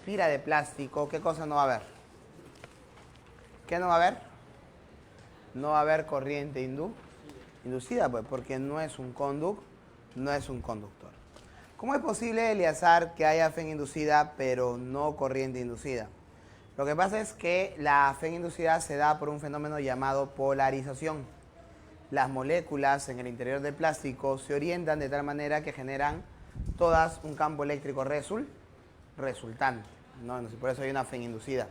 espira de plástico, ¿qué cosa no va a haber? ¿Qué no va a haber? No va a haber corriente inducida, pues, porque no es un conductor. ¿Cómo es posible, Eleazar, que haya FEN inducida, pero no corriente inducida? Lo que pasa es que la FEN inducida se da por un fenómeno llamado polarización. Las moléculas en el interior del plástico se orientan de tal manera que generan todas un campo eléctrico resultante, ¿no? Por eso hay una FEN inducida.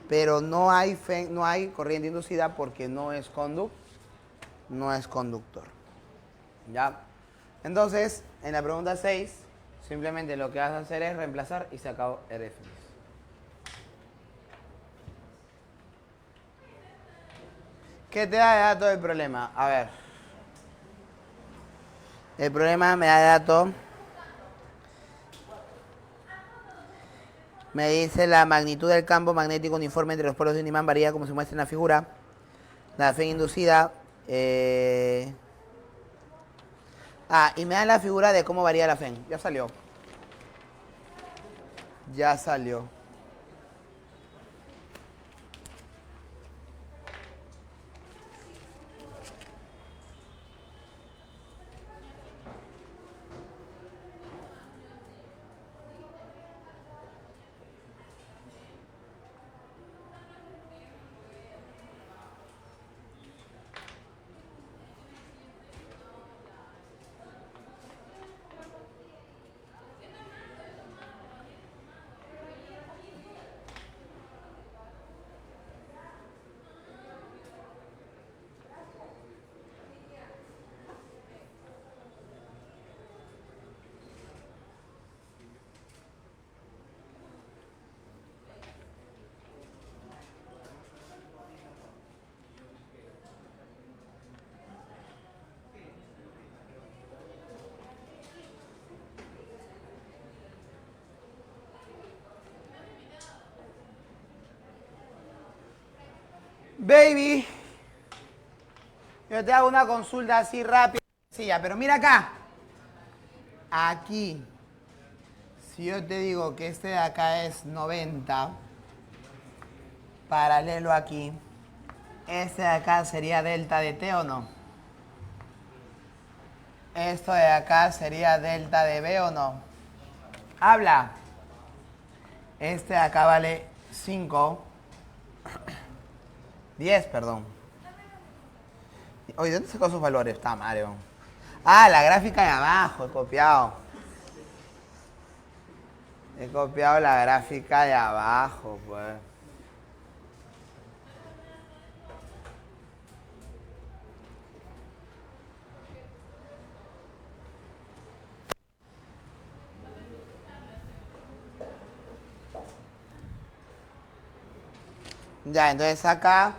Pero no hay corriente inducida porque no es conductor. ¿Ya? Entonces, en la pregunta 6, simplemente lo que vas a hacer es reemplazar y se acabó RF. ¿Qué te da de dato el problema? A ver. El problema me da de dato. Me dice la magnitud del campo magnético uniforme entre los polos de un imán varía como se muestra en la figura. La FEN inducida. Y me da la figura de cómo varía la FEN. Ya salió. Baby, yo te hago una consulta así rápida, sencilla, pero mira acá. Aquí, si yo te digo que este de acá es 90, paralelo aquí, este de acá sería delta de T o no. Esto de acá sería delta de B o no. Habla. Este de acá vale 5. 10, perdón. Oye, ¿dónde sacó sus valores? Está Mario. La gráfica de abajo, he copiado. He copiado la gráfica de abajo, pues. Ya, entonces acá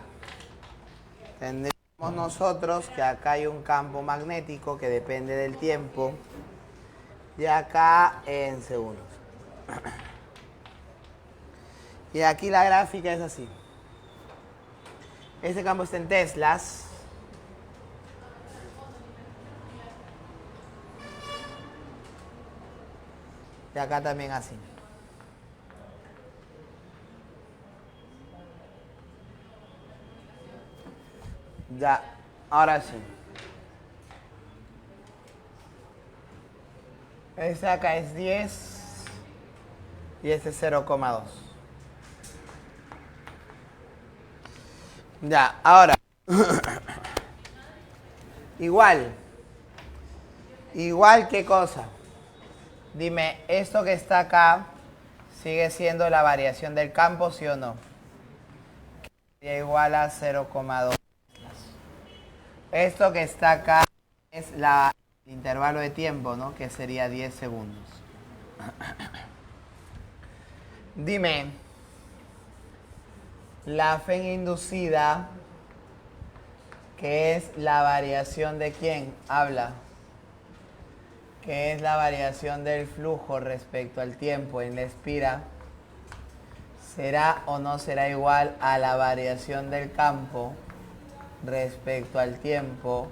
tendríamos nosotros que acá hay un campo magnético que depende del tiempo y acá en segundos. Y aquí la gráfica es así. Este campo está en teslas. Y acá también así. Ya, ahora sí. Este acá es 10 y este es 0,2. Ya, ahora. Igual qué cosa. Dime, ¿esto que está acá sigue siendo la variación del campo, sí o no? Sería igual a 0,2. Esto que está acá es el intervalo de tiempo, ¿no? Que sería 10 segundos. Dime, la FEN inducida, que es la variación de quién, habla, que es la variación del flujo respecto al tiempo en la espira, ¿será o no será igual a la variación del campo respecto al tiempo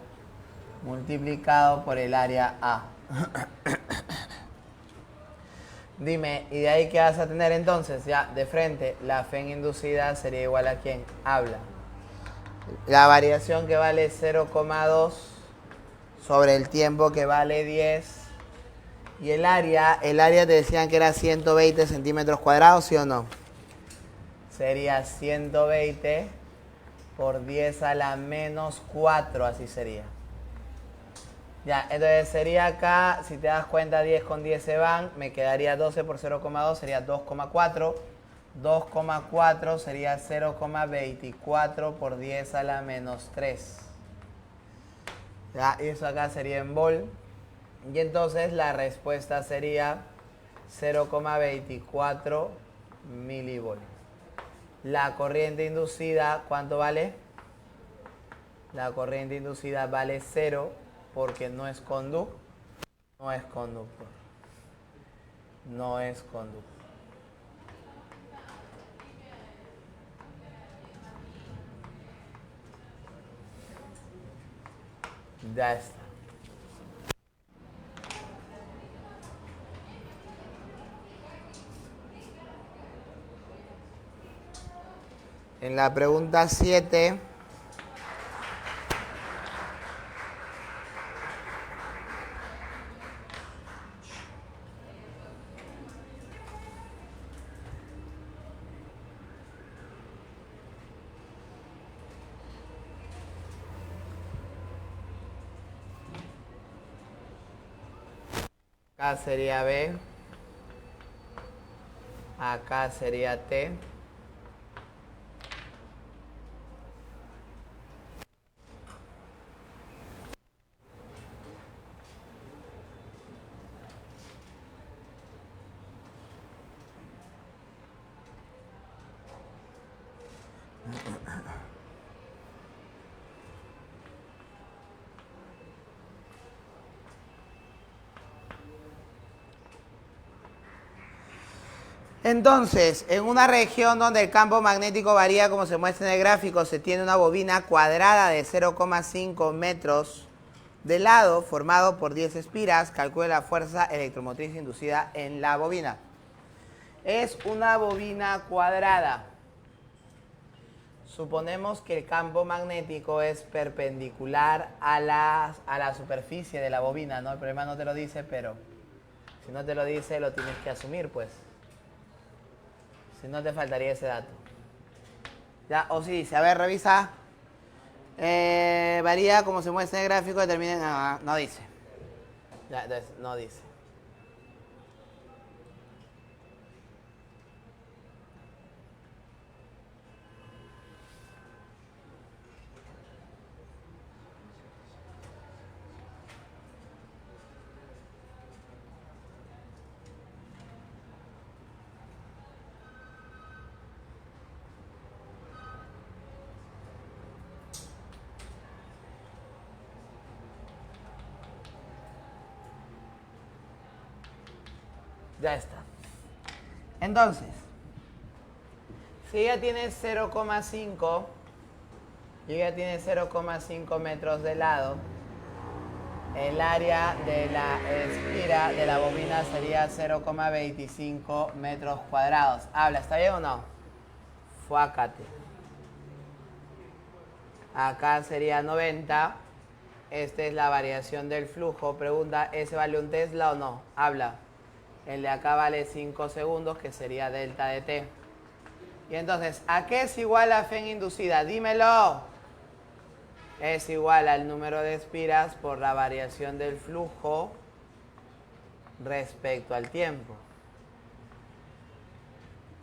multiplicado por el área A? Dime, ¿y de ahí qué vas a tener entonces? Ya, de frente, la Fn inducida sería igual a ¿quién? Habla. La variación que vale 0,2 sobre el tiempo que vale 10. Y el área te decían que era 120 centímetros cuadrados, ¿sí o no? Sería 120 por 10 a la menos 4, así sería. Ya, entonces sería acá, si te das cuenta, 10 con 10 se van, me quedaría 12 por 0,2, sería 2,4. 2,4 sería 0,24 por 10 a la menos 3. Ya, eso acá sería en vol. Y entonces la respuesta sería 0,24 milivolt. La corriente inducida, ¿cuánto vale? La corriente inducida vale 0 porque no es conductor. No es conductor. No es conductor. Ya está. En la pregunta 7... acá sería B. Acá sería T. Entonces, en una región donde el campo magnético varía como se muestra en el gráfico, se tiene una bobina cuadrada de 0,5 metros de lado formado por 10 espiras. Calcule la fuerza electromotriz inducida en la bobina. Es una bobina cuadrada. Suponemos que el campo magnético es perpendicular a la superficie de la bobina, ¿no? El problema no te lo dice, pero si no te lo dice, lo tienes que asumir, pues. Si no, te faltaría ese dato. Ya, o sí dice, a ver, revisa. Varía como se muestra en el gráfico, determina. No dice. Ya, entonces, no dice. Ya está. Entonces, si ella tiene 0,5 y ella tiene 0,5 metros de lado, el área de la espira de la bobina sería 0,25 metros cuadrados. Habla, ¿está bien o no? Fuácate. Acá sería 90. Esta es la variación del flujo. Pregunta, ¿ese vale un Tesla o no? Habla. El de acá vale 5 segundos, que sería delta de t. Y entonces, ¿a qué es igual la Fn inducida? Dímelo. Es igual al número de espiras por la variación del flujo respecto al tiempo.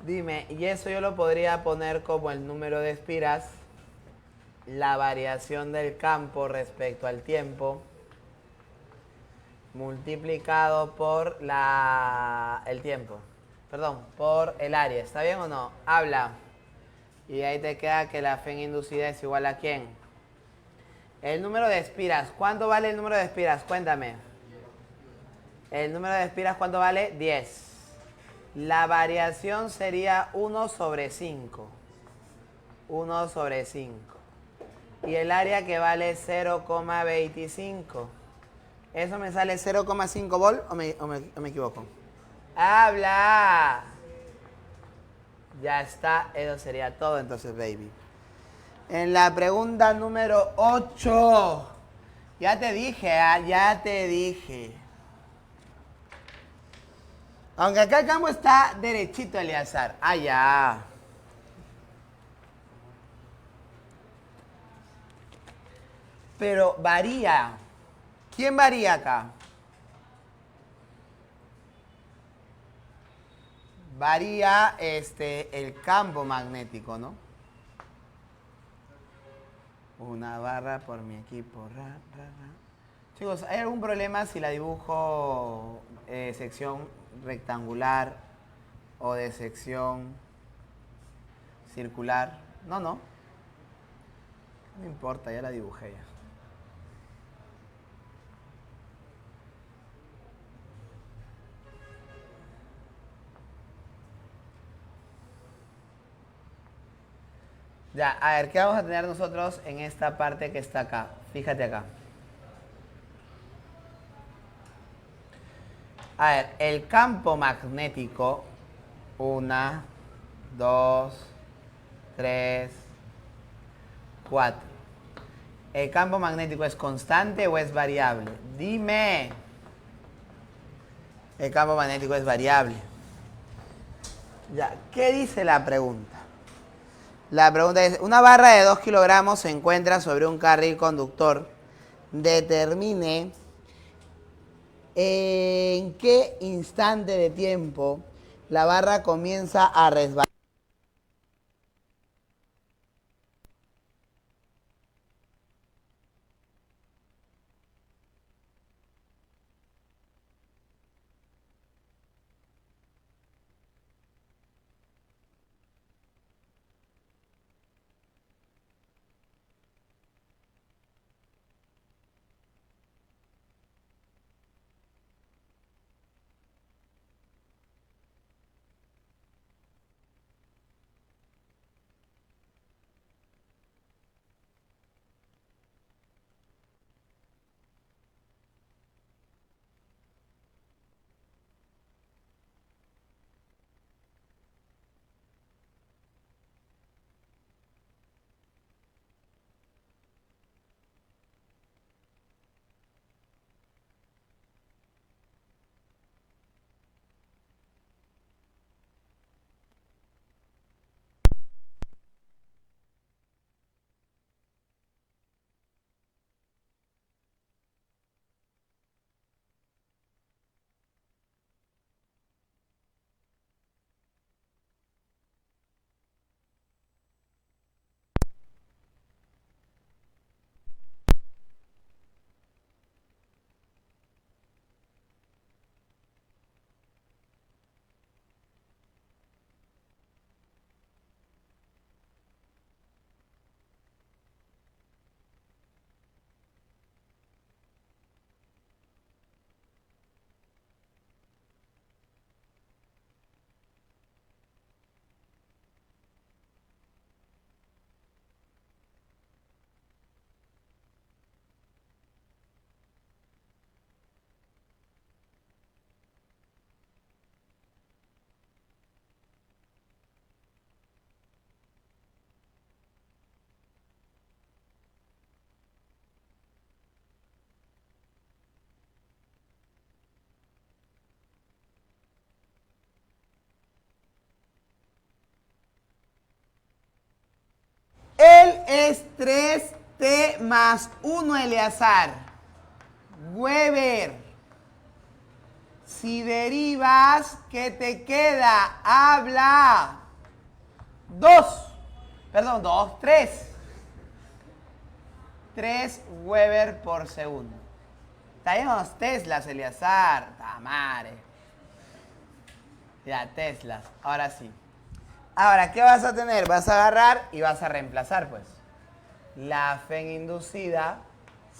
Dime, y eso yo lo podría poner como el número de espiras, la variación del campo respecto al tiempo, multiplicado por el tiempo. Perdón, por el área. ¿Está bien o no? Habla. Y ahí te queda que la Fn inducida es igual a ¿quién? El número de espiras. ¿Cuánto vale el número de espiras? Cuéntame. El número de espiras, ¿cuánto vale? 10. La variación sería 1 sobre 5. 1 sobre 5. Y el área que vale 0,25. ¿Eso me sale 0,5 volt o me equivoco? Habla. Ya está, eso sería todo entonces, baby. En la pregunta número 8. Ya te dije, ya te dije. Aunque acá el campo está derechito, Eleazar. Ah, ya. Pero varía. ¿Quién varía acá? Varía el campo magnético, ¿no? Una barra por mi equipo. Ra, ra, ra. Chicos, ¿hay algún problema si la dibujo sección rectangular o de sección circular? No, no. No importa, ya la dibujé ya. Ya, a ver, ¿qué vamos a tener nosotros en esta parte que está acá? Fíjate acá. A ver, el campo magnético. 1, 2, 3, 4. ¿El campo magnético es constante o es variable? Dime. El campo magnético es variable. Ya, ¿qué dice la pregunta? La pregunta es, una barra de 2 kilogramos se encuentra sobre un carril conductor. Determine en qué instante de tiempo la barra comienza a resbalar. Él es 3T más 1, Eleazar. Weber. Si derivas, ¿qué te queda? Habla. 2. Perdón, 2, 3. 3 Weber por segundo. Traemos Teslas, Eleazar. Tamare. Ya, Teslas. Ahora sí. Ahora, ¿qué vas a tener? Vas a agarrar y vas a reemplazar, pues. La FEN inducida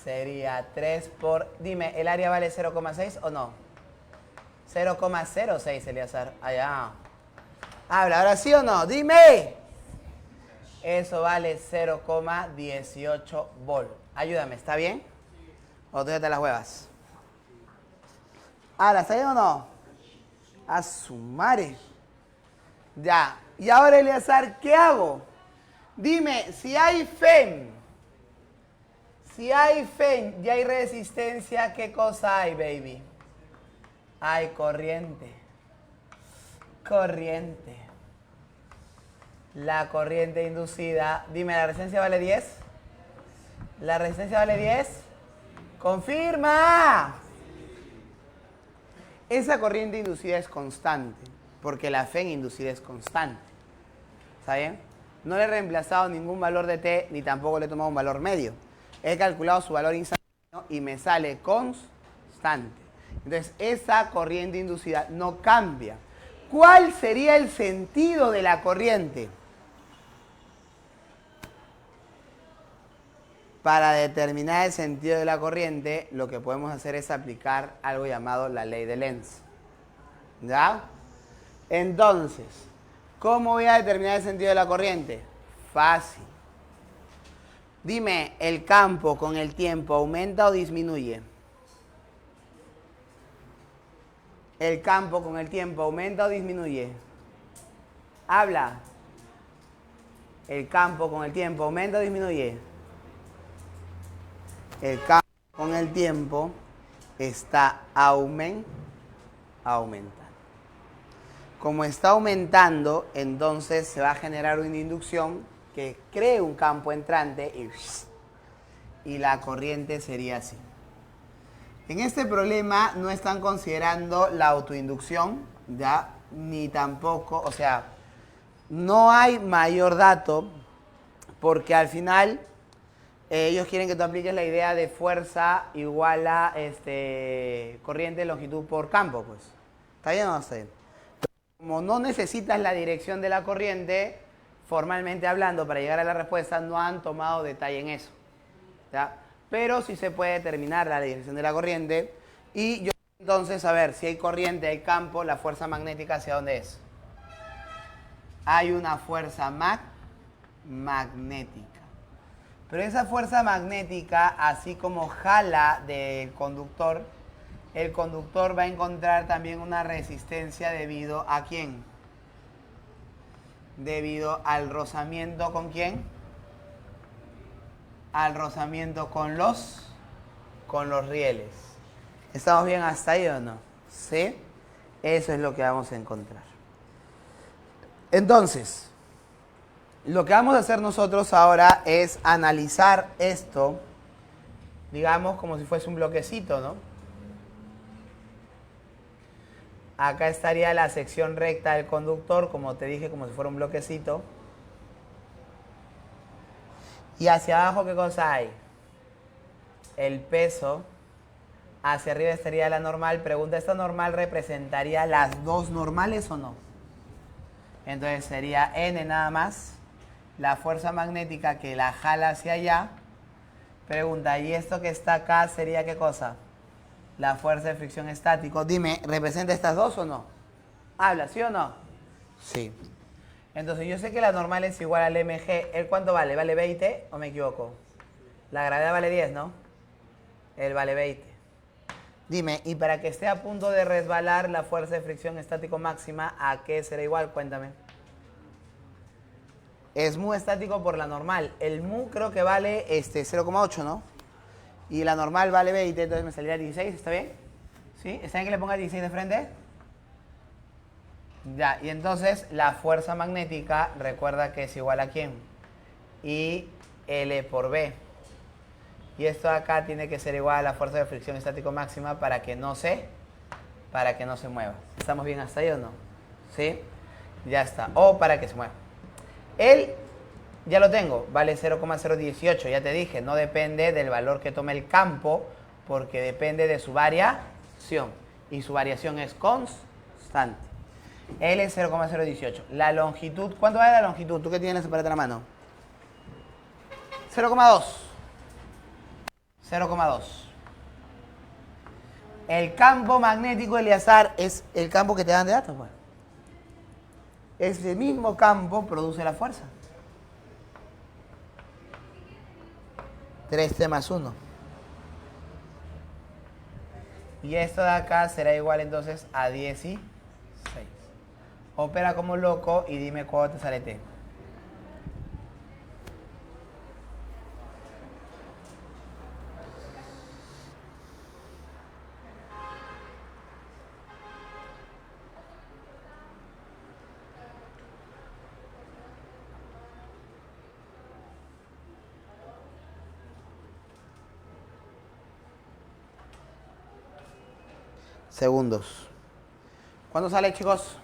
sería 3 por... Dime, ¿el área vale 0,6 o no? 0,06, Eleazar. Allá. Habla, ¿ahora sí o no? Dime. Eso vale 0,18 volt. Ayúdame, ¿está bien? ¿O tú ya te las huevas? Habla, ¿está bien o no? A su madre. Ya. Y ahora, Eleazar, ¿qué hago? Dime, si hay FEM, y hay resistencia, ¿qué cosa hay, baby? Hay corriente. Corriente. La corriente inducida. Dime, ¿la resistencia vale 10? ¿La resistencia vale 10? ¡Confirma! Esa corriente inducida es constante, porque la FEM inducida es constante. ¿Está bien? No le he reemplazado ningún valor de T, ni tampoco le he tomado un valor medio. He calculado su valor instantáneo y me sale constante. Entonces, esa corriente inducida no cambia. ¿Cuál sería el sentido de la corriente? Para determinar el sentido de la corriente, lo que podemos hacer es aplicar algo llamado la ley de Lenz. ¿Ya? Entonces, ¿cómo voy a determinar el sentido de la corriente? Fácil. Dime, ¿el campo con el tiempo aumenta o disminuye? ¿El campo con el tiempo aumenta o disminuye? Habla. ¿El campo con el tiempo aumenta o disminuye? El campo con el tiempo está aumentando. Como está aumentando, entonces se va a generar una inducción que cree un campo entrante y la corriente sería así. En este problema no están considerando la autoinducción, ¿ya? Ni tampoco, o sea, no hay mayor dato porque al final ellos quieren que tú apliques la idea de fuerza igual a corriente de longitud por campo, pues. ¿Está bien o no está bien? Como no necesitas la dirección de la corriente, formalmente hablando, para llegar a la respuesta, no han tomado detalle en eso, ¿ya? Pero sí se puede determinar la dirección de la corriente. Y yo entonces, a ver, si hay corriente, hay campo, la fuerza magnética, ¿hacia dónde es? Hay una fuerza magnética. Pero esa fuerza magnética, así como jala del conductor, el conductor va a encontrar también una resistencia debido a ¿quién? Debido al rozamiento ¿con quién? Al rozamiento con los rieles. ¿Estamos bien hasta ahí o no? ¿Sí? Eso es lo que vamos a encontrar. Entonces, lo que vamos a hacer nosotros ahora es analizar esto, digamos, como si fuese un bloquecito, ¿no? Acá estaría la sección recta del conductor, como te dije, como si fuera un bloquecito. Y hacia abajo, ¿qué cosa hay? El peso. Hacia arriba estaría la normal. Pregunta, ¿esta normal representaría las dos normales o no? Entonces sería N nada más. La fuerza magnética que la jala hacia allá. Pregunta, ¿y esto que está acá sería qué cosa? La fuerza de fricción estático. Dime, ¿representa estas dos o no? Habla, ¿sí o no? Sí. Entonces yo sé que la normal es igual al mg. ¿El cuánto vale? ¿Vale 20 o me equivoco? La gravedad vale 10, ¿no? Él vale 20. Dime, y para que esté a punto de resbalar la fuerza de fricción estático máxima, ¿a qué será igual? Cuéntame. Es mu estático por la normal. El mu creo que vale 0,8, ¿no? Y la normal vale 20, entonces me saldría 16, ¿está bien? ¿Sí? ¿Está bien que le ponga 16 de frente? Ya, y entonces la fuerza magnética, recuerda que es igual a ¿quién? I L por B. Y esto de acá tiene que ser igual a la fuerza de fricción estático máxima para que no se mueva. ¿Estamos bien hasta ahí o no? ¿Sí? Ya está. O para que se mueva. Él, ya lo tengo, vale 0,018, ya te dije, no depende del valor que tome el campo, porque depende de su variación. Y su variación es constante. L es 0,018. La longitud, ¿cuánto vale la longitud? ¿Tú qué tienes la separata en la mano? 0,2. 0,2. El campo magnético, Eleazar, es el campo que te dan de datos, pues. Ese mismo campo produce la fuerza. 3T más 1. Y esto de acá será igual entonces a 16. 6. Opera como loco y dime cuándo te sale T. Segundos. ¿Cuándo sale, chicos?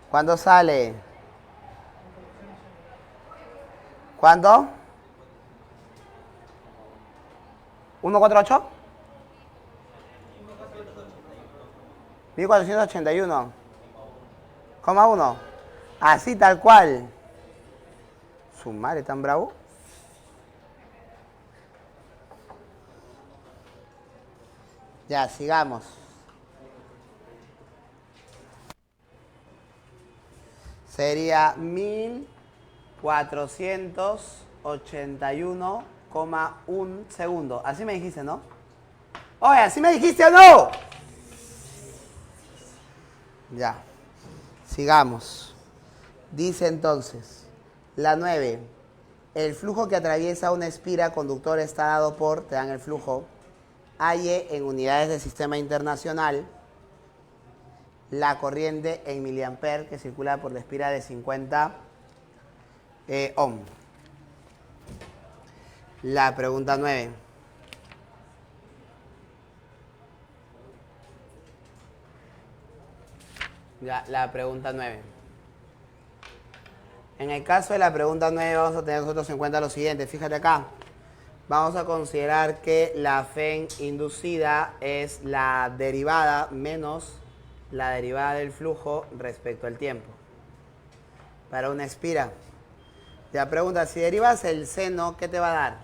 ¿Cuándo sale? ¿Cuándo? ¿148? 1481. ¿Coma 1? Así tal cual. Su madre, ¿tan bravo? Ya, sigamos. Sería 1481,1 segundo. Así me dijiste, ¿no? Oye, ¿así me dijiste o no? Ya. Sigamos. Dice entonces, la 9. El flujo que atraviesa una espira conductor está dado por, te dan el flujo, halle en unidades del sistema internacional la corriente en miliamper que circula por la espira de 50 ohm. La pregunta 9. Ya, la pregunta 9. En el caso de la pregunta 9 vamos a tener nosotros en cuenta lo siguiente. Fíjate acá. Vamos a considerar que la FEN inducida es la derivada menos la derivada del flujo respecto al tiempo. Para una espira. La pregunta, si derivas el seno, ¿qué te va a dar?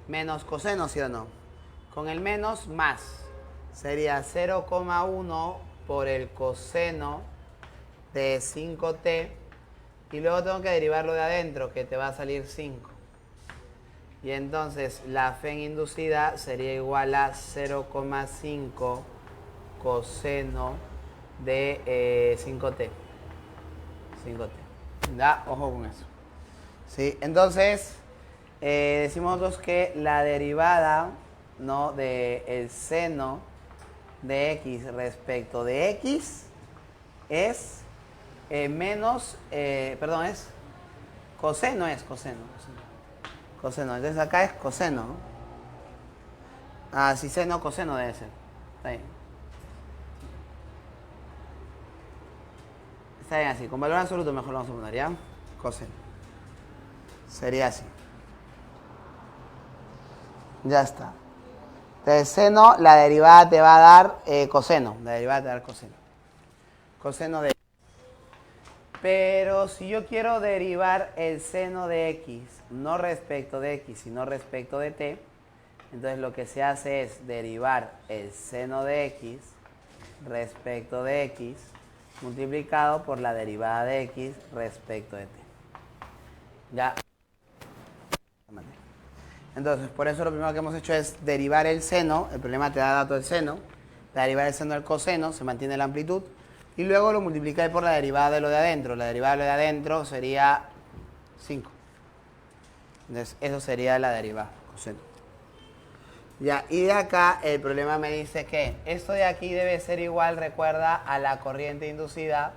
Menos coseno, ¿sí o no? Con el menos, más. Sería 0,1 por el coseno de 5t. Y luego tengo que derivarlo de adentro, que te va a salir 5. Y entonces la FEN inducida sería igual a 0,5 coseno de 5t. 5t. ¿Da? Ojo con eso. ¿Sí? Entonces, decimos nosotros que la derivada, ¿no?, del seno de x respecto de x es menos, perdón, es coseno, coseno. Entonces acá es coseno, ¿no? Ah, si seno, coseno debe ser. Está bien. Está bien así. Con valor absoluto mejor lo vamos a poner, ¿ya? Coseno. Sería así. Ya está. De seno, la derivada te va a dar coseno. La derivada te va a dar coseno. Coseno de... Pero si yo quiero derivar el seno de x, no respecto de x, sino respecto de t, entonces lo que se hace es derivar el seno de x respecto de x multiplicado por la derivada de x respecto de t. Ya. Entonces, por eso lo primero que hemos hecho es derivar el seno. El problema te da dato del seno. La derivada del seno del coseno, se mantiene la amplitud. Y luego lo multiplicáis por la derivada de lo de adentro. La derivada de lo de adentro sería 5. Entonces, eso sería la derivada, coseno. Ya, y de acá el problema me dice que esto de aquí debe ser igual, recuerda, a la corriente inducida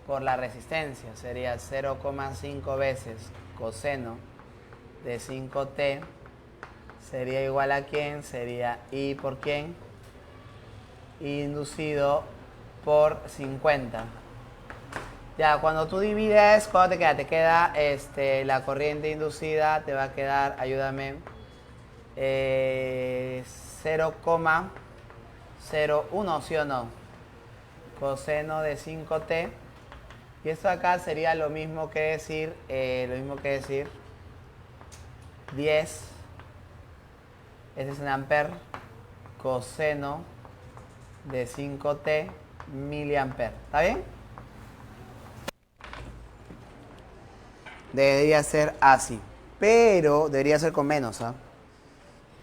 por la resistencia. Sería 0,5 veces coseno de 5T sería igual a ¿quién? Sería I por ¿quién? I inducido por 50. Ya, cuando tú divides, ¿cuánto te queda? Te queda la corriente inducida, te va a quedar, ayúdame, 0,01, ¿sí o no? Coseno de 5T. Y esto acá sería lo mismo que decir, 10, este es un amper, coseno de 5T miliamper. ¿Está bien? Debería ser así, pero debería ser con menos, ¿ah?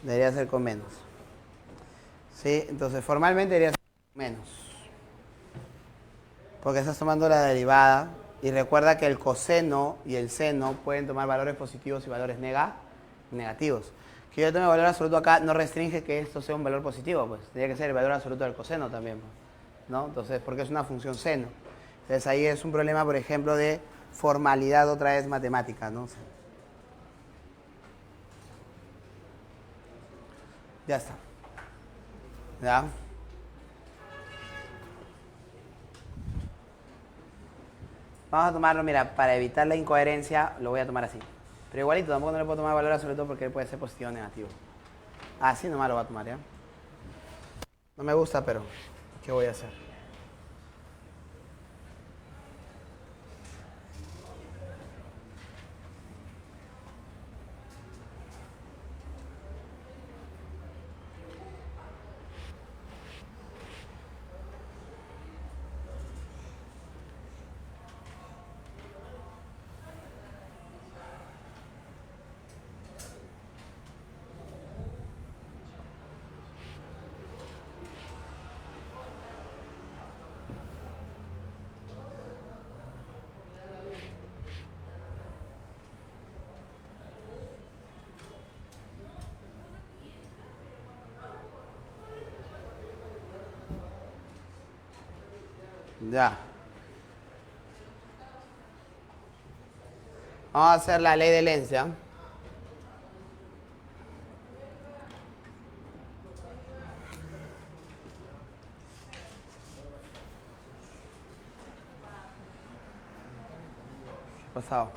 Debería ser con menos. ¿Sí? Entonces, formalmente debería ser con menos. Porque estás tomando la derivada. Y recuerda que el coseno y el seno pueden tomar valores positivos y valores negativos. Que yo tome valor absoluto acá no restringe que esto sea un valor positivo, pues. Tendría que ser el valor absoluto del coseno también, ¿no? Entonces, porque es una función seno. Entonces, ahí es un problema, por ejemplo, de formalidad otra vez matemática, ¿no? Ya está. ¿Ya? Vamos a tomarlo, mira, para evitar la incoherencia, lo voy a tomar así. Pero igualito, tampoco no le puedo tomar valor absoluto porque puede ser positivo o negativo. Así nomás lo voy a tomar, ¿ya? No me gusta, pero ¿qué voy a hacer? Ya. Vamos a hacer la ley de Lenz, ¿ya? Pasado.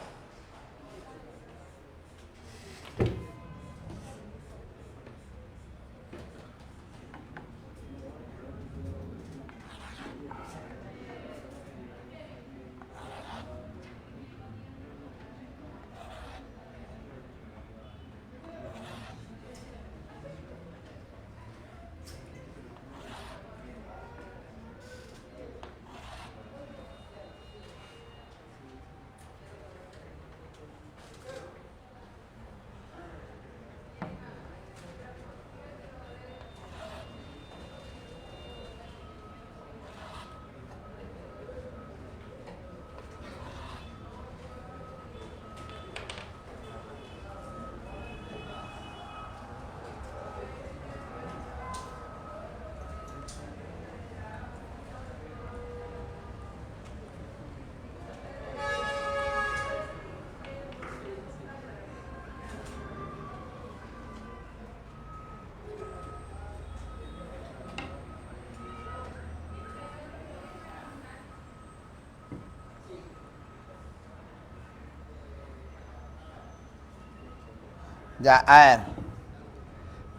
Ya, a ver.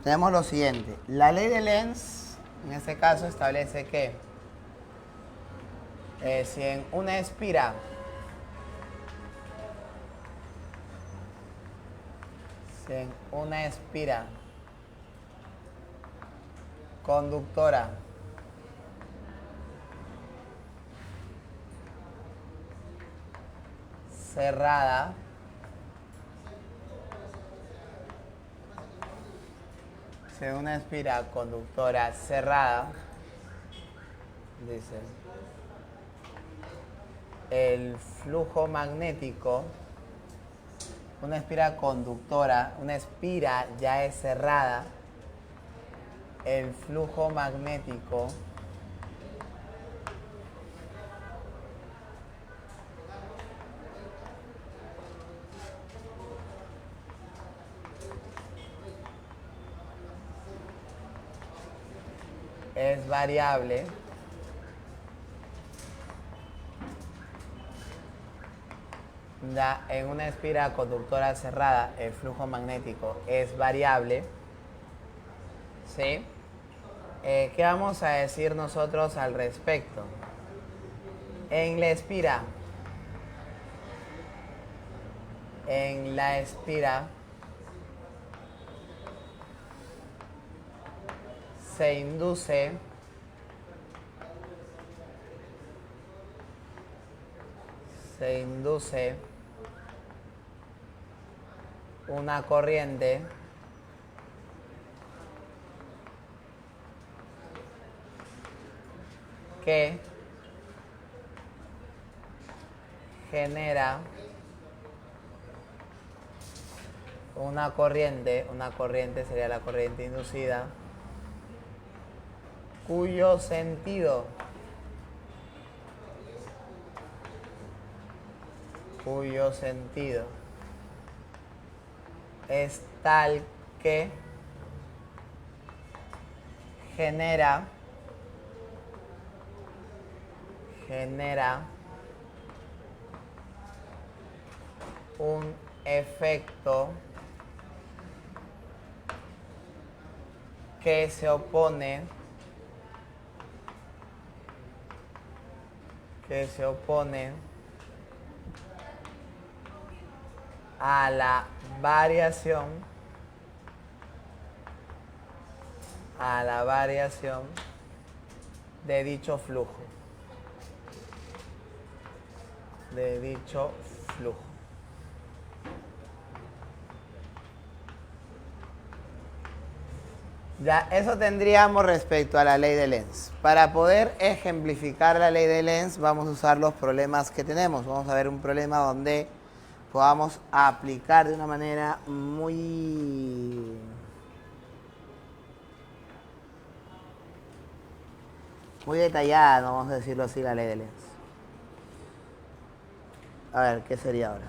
Tenemos lo siguiente. La ley de Lenz, en este caso, establece que si en una espira conductora cerrada dice, el flujo magnético, una espira conductora, una espira ya es cerrada, el flujo magnético es variable. En una espira conductora cerrada, el flujo magnético es variable. ¿Sí? ¿Qué vamos a decir nosotros al respecto? En la espira se induce una corriente que genera una corriente sería la corriente inducida, cuyo sentido es tal que genera un efecto que se opone a la variación de dicho flujo. Ya, eso tendríamos respecto a la ley de Lenz. Para poder ejemplificar la ley de Lenz, vamos a usar los problemas que tenemos. Vamos a ver un problema donde podamos aplicar de una manera muy detallada, no vamos a decirlo así, la ley de Lenz. A ver, ¿qué sería ahora?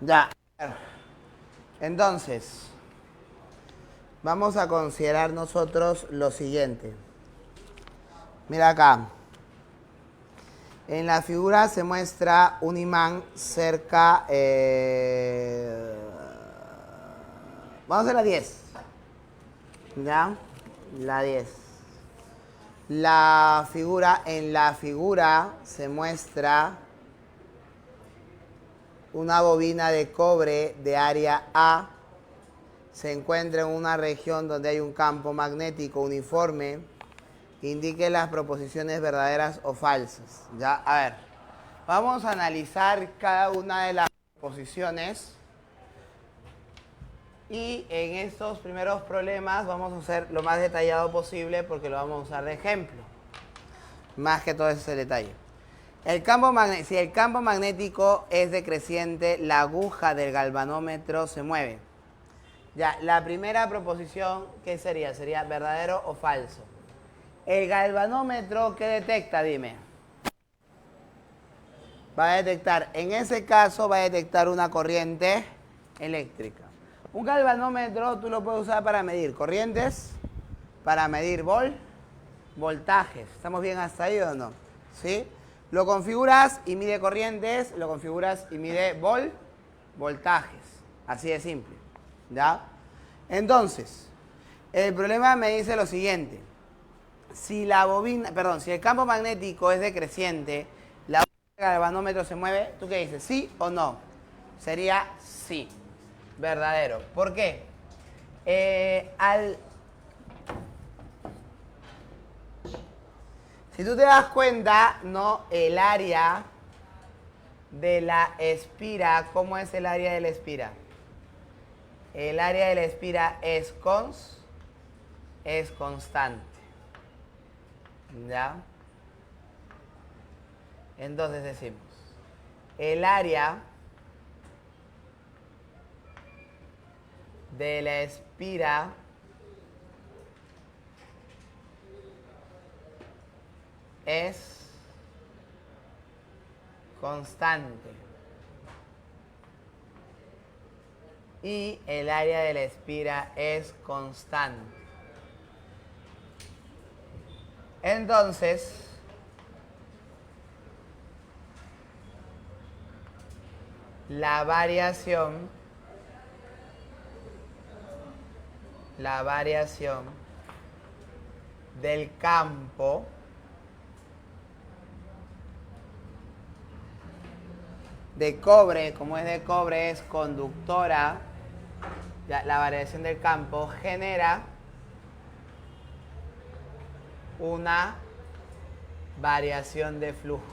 Ya. Entonces, vamos a considerar nosotros lo siguiente. Mira acá. En la figura se muestra un imán cerca... vamos a hacer la 10. ¿Ya? La 10. En la figura se muestra una bobina de cobre de área A. Se encuentra en una región donde hay un campo magnético uniforme. Indique las proposiciones verdaderas o falsas. Ya, a ver. Vamos a analizar cada una de las proposiciones. Y en estos primeros problemas vamos a hacer lo más detallado posible porque lo vamos a usar de ejemplo. Más que todo ese detalle. Si el campo magnético es decreciente, la aguja del galvanómetro se mueve. Ya, la primera proposición, ¿qué sería? ¿Sería verdadero o falso? El galvanómetro, ¿qué detecta? Dime. Va a detectar, en ese caso, va a detectar una corriente eléctrica. Un galvanómetro tú lo puedes usar para medir corrientes, para medir voltajes. ¿Estamos bien hasta ahí o no? ¿Sí? Lo configuras y mide corrientes, lo configuras y mide voltajes. Así de simple. ¿Ya? Entonces, el problema me dice lo siguiente. Si el campo magnético es decreciente, la bobina del galvanómetro se mueve, ¿tú qué dices? ¿Sí o no? Sería sí. Verdadero. ¿Por qué? Si tú te das cuenta, ¿no? El área de la espira, ¿cómo es el área de la espira? El área de la espira es constante. ¿Ya? Entonces decimos, el área de la espira es constante y el área de la espira es constante. Entonces, la variación del campo de cobre, como es de cobre, es conductora. La variación del campo genera una variación de flujo.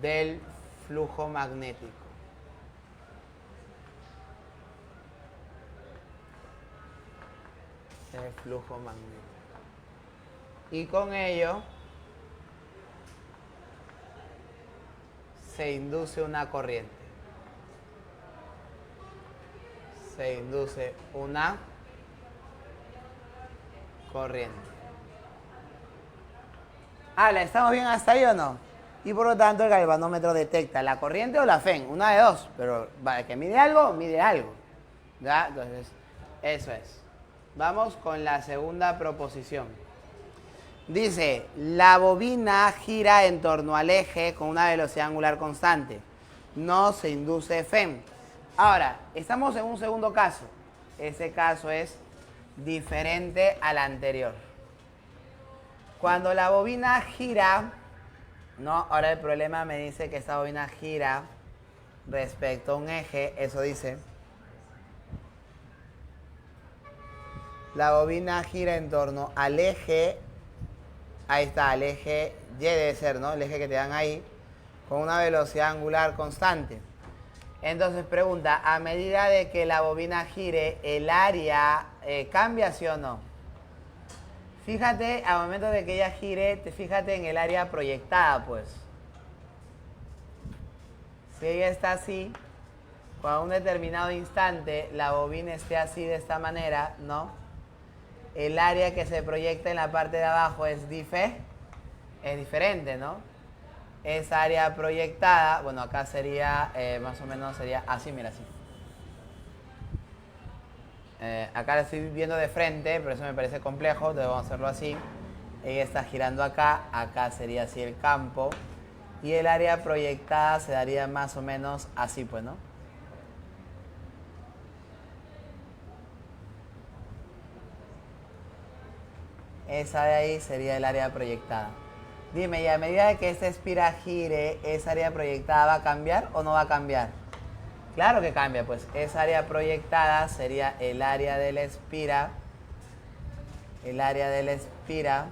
Del flujo magnético. El flujo magnético. Y con ello se induce una corriente. Se induce una corriente. ¿La estamos bien hasta ahí o no? Y por lo tanto el galvanómetro detecta la corriente o la FEN, una de dos, pero para que mide algo, mide algo. ¿Ya? Entonces, eso es. Vamos con la segunda proposición. Dice, la bobina gira en torno al eje con una velocidad angular constante. No se induce FEM. Ahora, estamos en un segundo caso. Ese caso es diferente al anterior. Cuando la bobina gira, no, ahora el problema me dice que esta bobina gira respecto a un eje, eso dice. La bobina gira en torno al eje, ahí está, al eje Y debe ser, ¿no? El eje que te dan ahí, con una velocidad angular constante. Entonces pregunta, a medida de que la bobina gire, ¿el área cambia, sí o no? Fíjate, al momento de que ella gire, fíjate en el área proyectada, pues. Si ella está así, cuando a un determinado instante la bobina esté así de esta manera, ¿no? El área que se proyecta en la parte de abajo es diferente, ¿no? Esa área proyectada, bueno, acá sería, más o menos sería así, mira, así. Acá la estoy viendo de frente, pero eso me parece complejo, entonces vamos a hacerlo así. Ella está girando acá, acá sería así el campo. Y el área proyectada se daría más o menos así, pues, ¿no? Esa de ahí sería el área proyectada. Dime, y a medida de que esta espira gire, ¿esa área proyectada va a cambiar o no va a cambiar? Claro que cambia, pues esa área proyectada sería el área de la espira. El área de la espira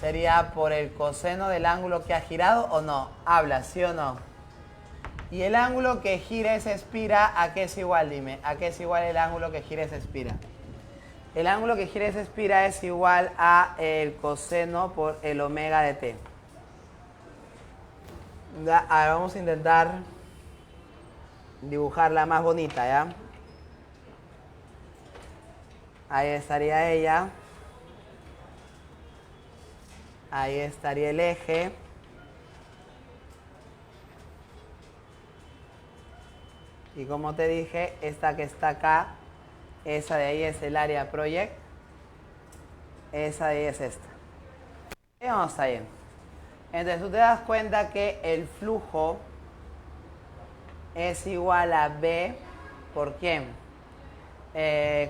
sería por el coseno del ángulo que ha girado o no. Habla, ¿sí o no? Y el ángulo que gira esa espira, ¿a qué es igual? Dime, ¿a qué es igual el ángulo que gira esa espira? El ángulo que gira esa espira es igual a el coseno por el omega de t. Ahora vamos a intentar dibujarla más bonita, ¿ya? Ahí estaría ella. Ahí estaría el eje. Y como te dije, esta que está acá, esa de ahí es el área project. Esa de ahí es esta. Y vamos, está bien. Entonces tú te das cuenta que el flujo es igual a B por ¿quién?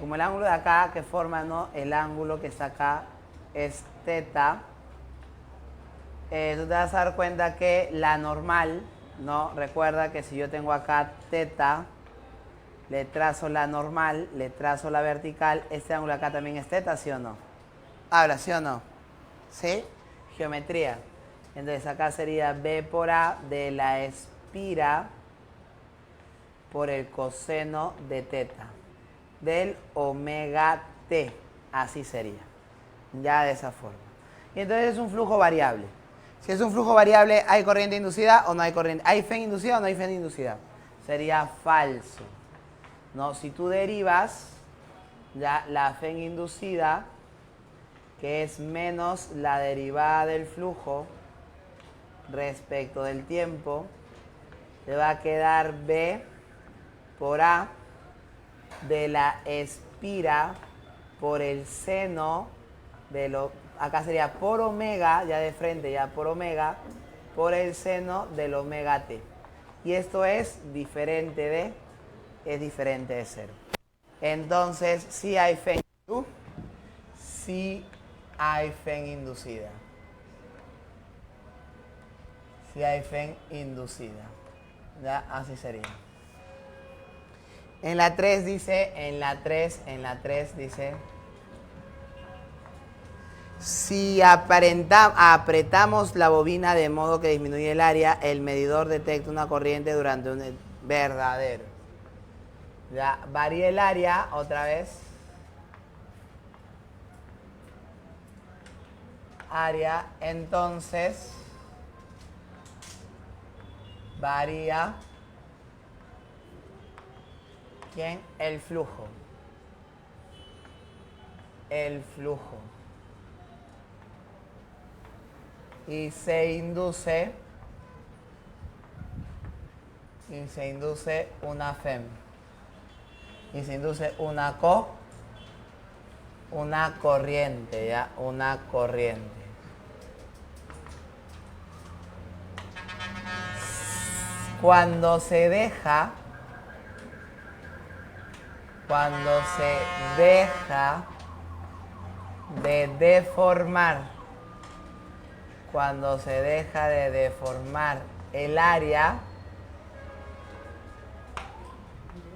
Como el ángulo de acá que forma, ¿no? El ángulo que está acá es teta. Tú te vas a dar cuenta que la normal, ¿no? Recuerda que si yo tengo acá teta, le trazo la normal, le trazo la vertical, este ángulo acá también es teta, ¿sí o no? Habla, ¿sí o no? ¿Sí? Geometría. Entonces acá sería B por A de la espira por el coseno de teta. del omega t. Así sería. Ya de esa forma. Y entonces es un flujo variable. Si es un flujo variable, ¿hay corriente inducida o no hay corriente? ¿Hay FEN inducida o no hay FEN inducida? Sería falso. No, si tú derivas ya la FEN inducida, que es menos la derivada del flujo respecto del tiempo, te va a quedar B por A de la espira por el seno de lo, acá sería por omega, ya de frente, ya por omega, por el seno del omega t. Y esto es diferente de 0. Entonces, si hay FEN inducida, sí hay FEN inducida. Si hay FEN inducida. Ya, así sería. En la 3 dice, en la 3 dice, si apretamos la bobina de modo que disminuye el área, el medidor detecta una corriente durante un verdadero. Ya, varía el área otra vez. Área, entonces, varía ¿quién? El flujo. El flujo. Y se induce una FEM. Y se induce una corriente, ¿ya? Una corriente. Cuando se deja de deformar, el área,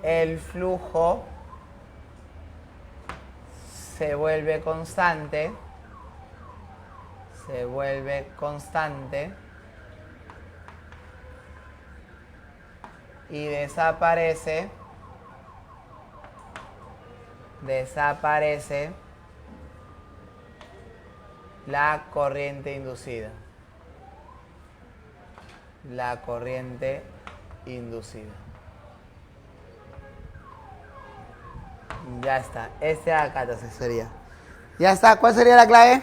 el flujo se vuelve constante, y desaparece la corriente inducida. La corriente inducida. Ya está. Este acá entonces sería. Ya está. ¿Cuál sería la clave?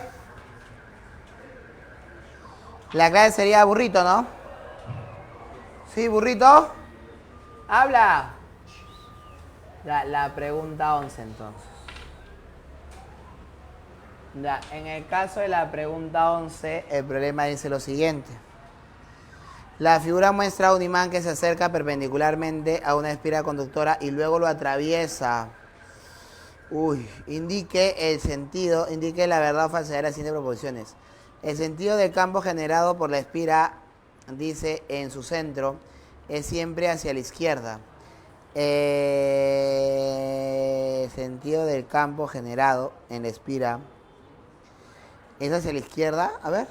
La clave sería burrito, ¿no? ¿Sí, burrito? ¡Habla! La pregunta 11 entonces. Ya, en el caso de la pregunta 11, el problema dice lo siguiente. La figura muestra un imán que se acerca perpendicularmente a una espira conductora y luego lo atraviesa. Indique la verdad o falsedad de las siguientes proposiciones. El sentido del campo generado por la espira, dice, en su centro, es siempre hacia la izquierda. El sentido del campo generado en la espira es hacia la izquierda. A ver.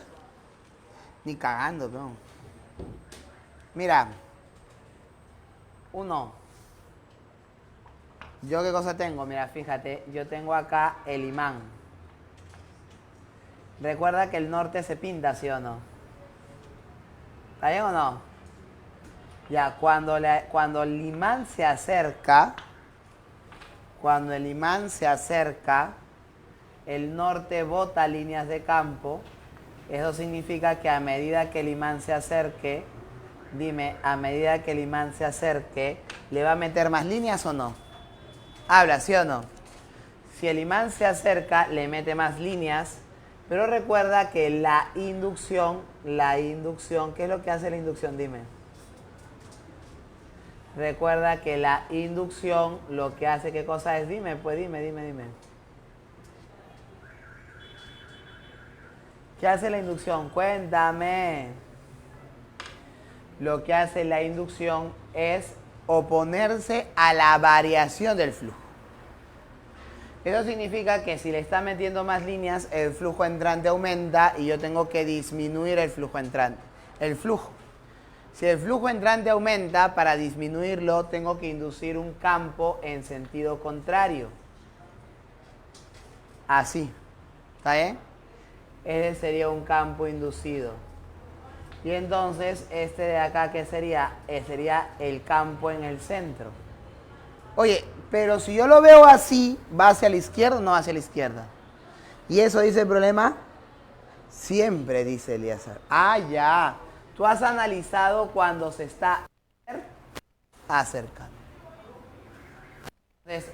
Ni cagando, no. Mira. 1. ¿Yo qué cosa tengo? Mira, fíjate, yo tengo acá el imán. Recuerda que el norte se pinta, ¿sí o no? ¿Está bien o no? Ya, cuando el imán se acerca, el norte bota líneas de campo. Eso significa que a medida que el imán se acerque, dime, a medida que el imán se acerque, ¿le va a meter más líneas o no? Habla, ¿sí o no? Si el imán se acerca, le mete más líneas, pero recuerda que la inducción, ¿qué es lo que hace la inducción? Dime. Recuerda que la inducción lo que hace, ¿qué cosa es? Dime, pues dime. ¿Qué hace la inducción? Cuéntame. Lo que hace la inducción es oponerse a la variación del flujo. Eso significa que si le está metiendo más líneas, el flujo entrante aumenta y yo tengo que disminuir el flujo entrante. Si el flujo entrante aumenta, para disminuirlo tengo que inducir un campo en sentido contrario. Así. ¿Está bien? Ese sería un campo inducido. Y entonces, este de acá, ¿qué sería? Sería el campo en el centro. Oye, pero si yo lo veo así, ¿va hacia la izquierda o no hacia la izquierda? ¿Y eso dice el problema? Siempre, dice Elíasar. Ah, ya. Tú has analizado cuando se está acercando. Entonces,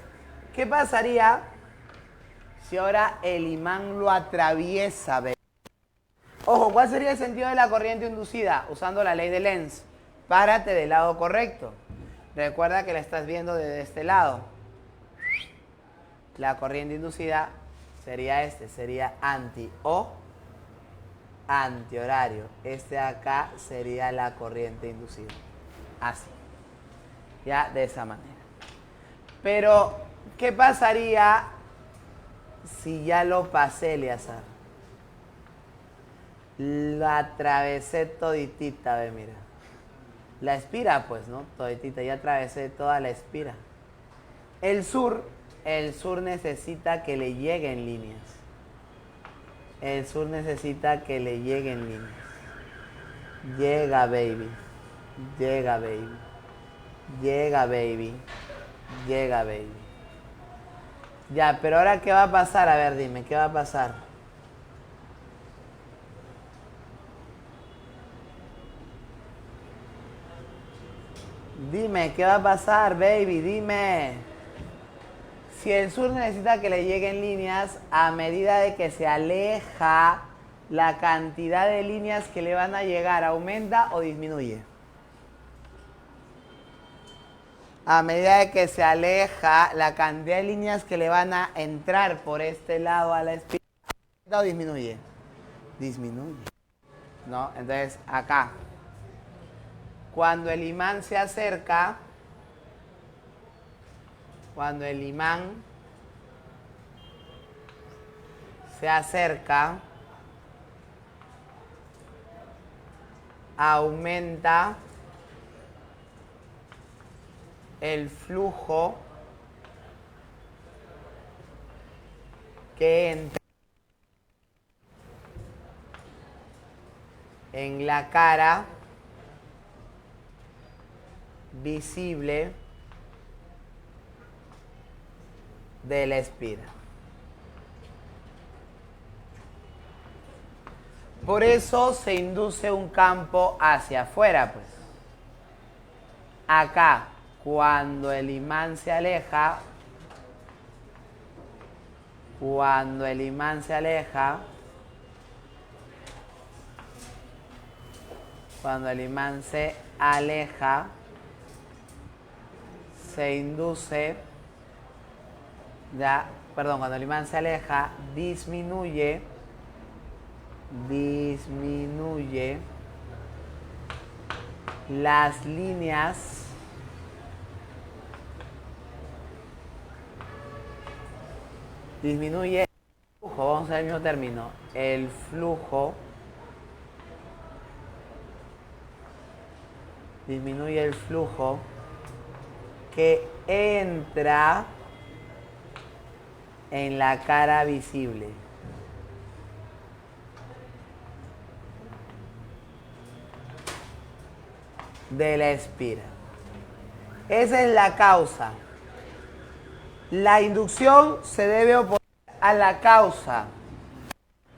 ¿qué pasaría si ahora el imán lo atraviesa? Ojo, ¿cuál sería el sentido de la corriente inducida? Usando la ley de Lenz. Párate del lado correcto. Recuerda que la estás viendo desde este lado. La corriente inducida sería sería anti o antihorario. Este de acá sería la corriente inducida. Así. Ya de esa manera. Pero, ¿qué pasaría si ya lo pasé, Elíasar? La atravesé toditita, ve, mira. La espira, pues, ¿no? Toditita, ya atravesé toda la espira. El sur necesita que le lleguen líneas. El sur necesita que le lleguen líneas. Llega, baby. Llega, baby. Llega, baby. Llega, baby. Ya, pero ahora, ¿qué va a pasar? A ver, dime, ¿qué va a pasar? Dime, ¿qué va a pasar, baby? Dime. Si el sur necesita que le lleguen líneas, a medida de que se aleja, la cantidad de líneas que le van a llegar, ¿aumenta o disminuye? A medida de que se aleja, la cantidad de líneas que le van a entrar por este lado a la espira, ¿aumenta o disminuye? Disminuye. ¿No? Entonces, acá. Cuando el imán se acerca, aumenta el flujo que entra en la cara visible de la espira. Por eso se induce un campo hacia afuera, pues. Acá, cuando el imán se aleja, se induce, cuando el imán se aleja, disminuye las líneas disminuye el flujo, vamos a ver el mismo término, el flujo disminuye el flujo que entra en la cara visible. De la espira. Esa es la causa. La inducción se debe oponer a la causa.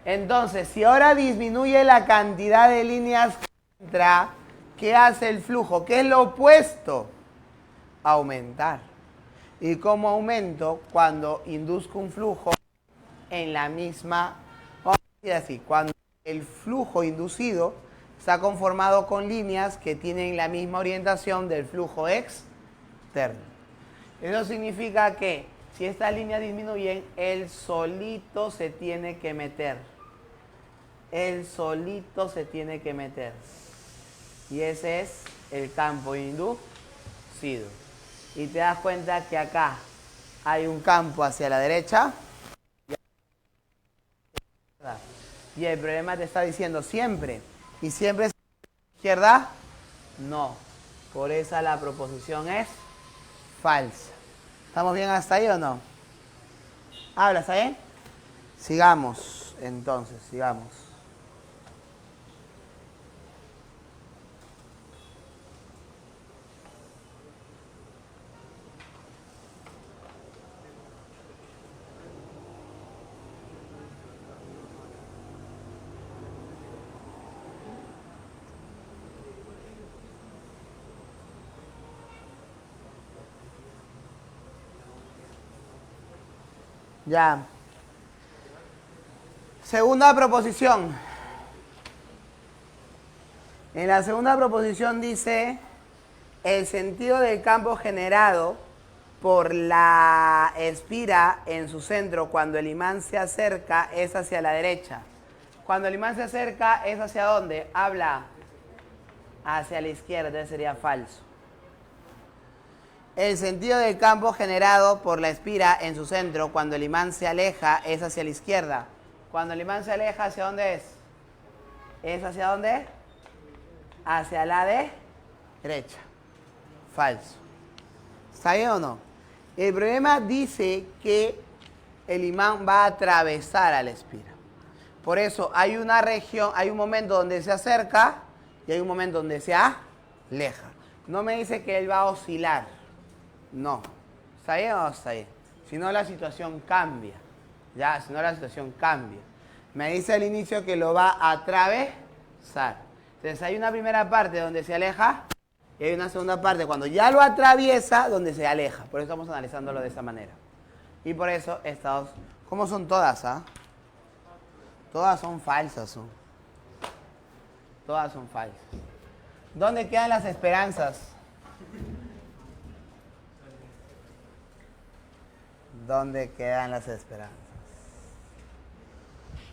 Entonces, si ahora disminuye la cantidad de líneas que entra, ¿qué hace el flujo? ¿Qué es lo opuesto? Aumentar. ¿Y cómo aumento? Cuando induzco un flujo en la misma, vamos a decir así, cuando el flujo inducido está conformado con líneas que tienen la misma orientación del flujo externo. Eso significa que si estas líneas disminuyen, él solito se tiene que meter. Y ese es el campo inducido. Y te das cuenta que acá hay un campo hacia la derecha. Y el problema te está diciendo siempre. Y siempre es izquierda, No. Por esa la proposición es falsa. ¿Estamos bien hasta ahí o no? ¿Hablas ahí? Sigamos, entonces, sigamos. Ya. Segunda proposición. En la segunda proposición dice, el sentido del campo generado por la espira en su centro cuando el imán se acerca es hacia la derecha. Cuando el imán se acerca es hacia dónde? Habla hacia la izquierda, entonces sería falso. El sentido del campo generado por la espira en su centro cuando el imán se aleja es hacia la izquierda. Cuando el imán se aleja, ¿hacia dónde es? ¿Es hacia dónde? Hacia la derecha. Falso. ¿Está bien o no? El problema dice que el imán va a atravesar a la espira. Por eso hay una región, hay un momento donde se acerca y hay un momento donde se aleja. No me dice que él va a oscilar. No. ¿Está bien o no está bien? Si no, la situación cambia. Ya, si no, la situación cambia. Me dice al inicio que lo va a atravesar. Entonces hay una primera parte donde se aleja y hay una segunda parte cuando ya lo atraviesa donde se aleja. Por eso estamos analizándolo de esa manera. Y por eso estas, ¿cómo son todas? Todas son falsas. Todas son falsas. ¿Dónde quedan las esperanzas? ¿Dónde quedan las esperanzas?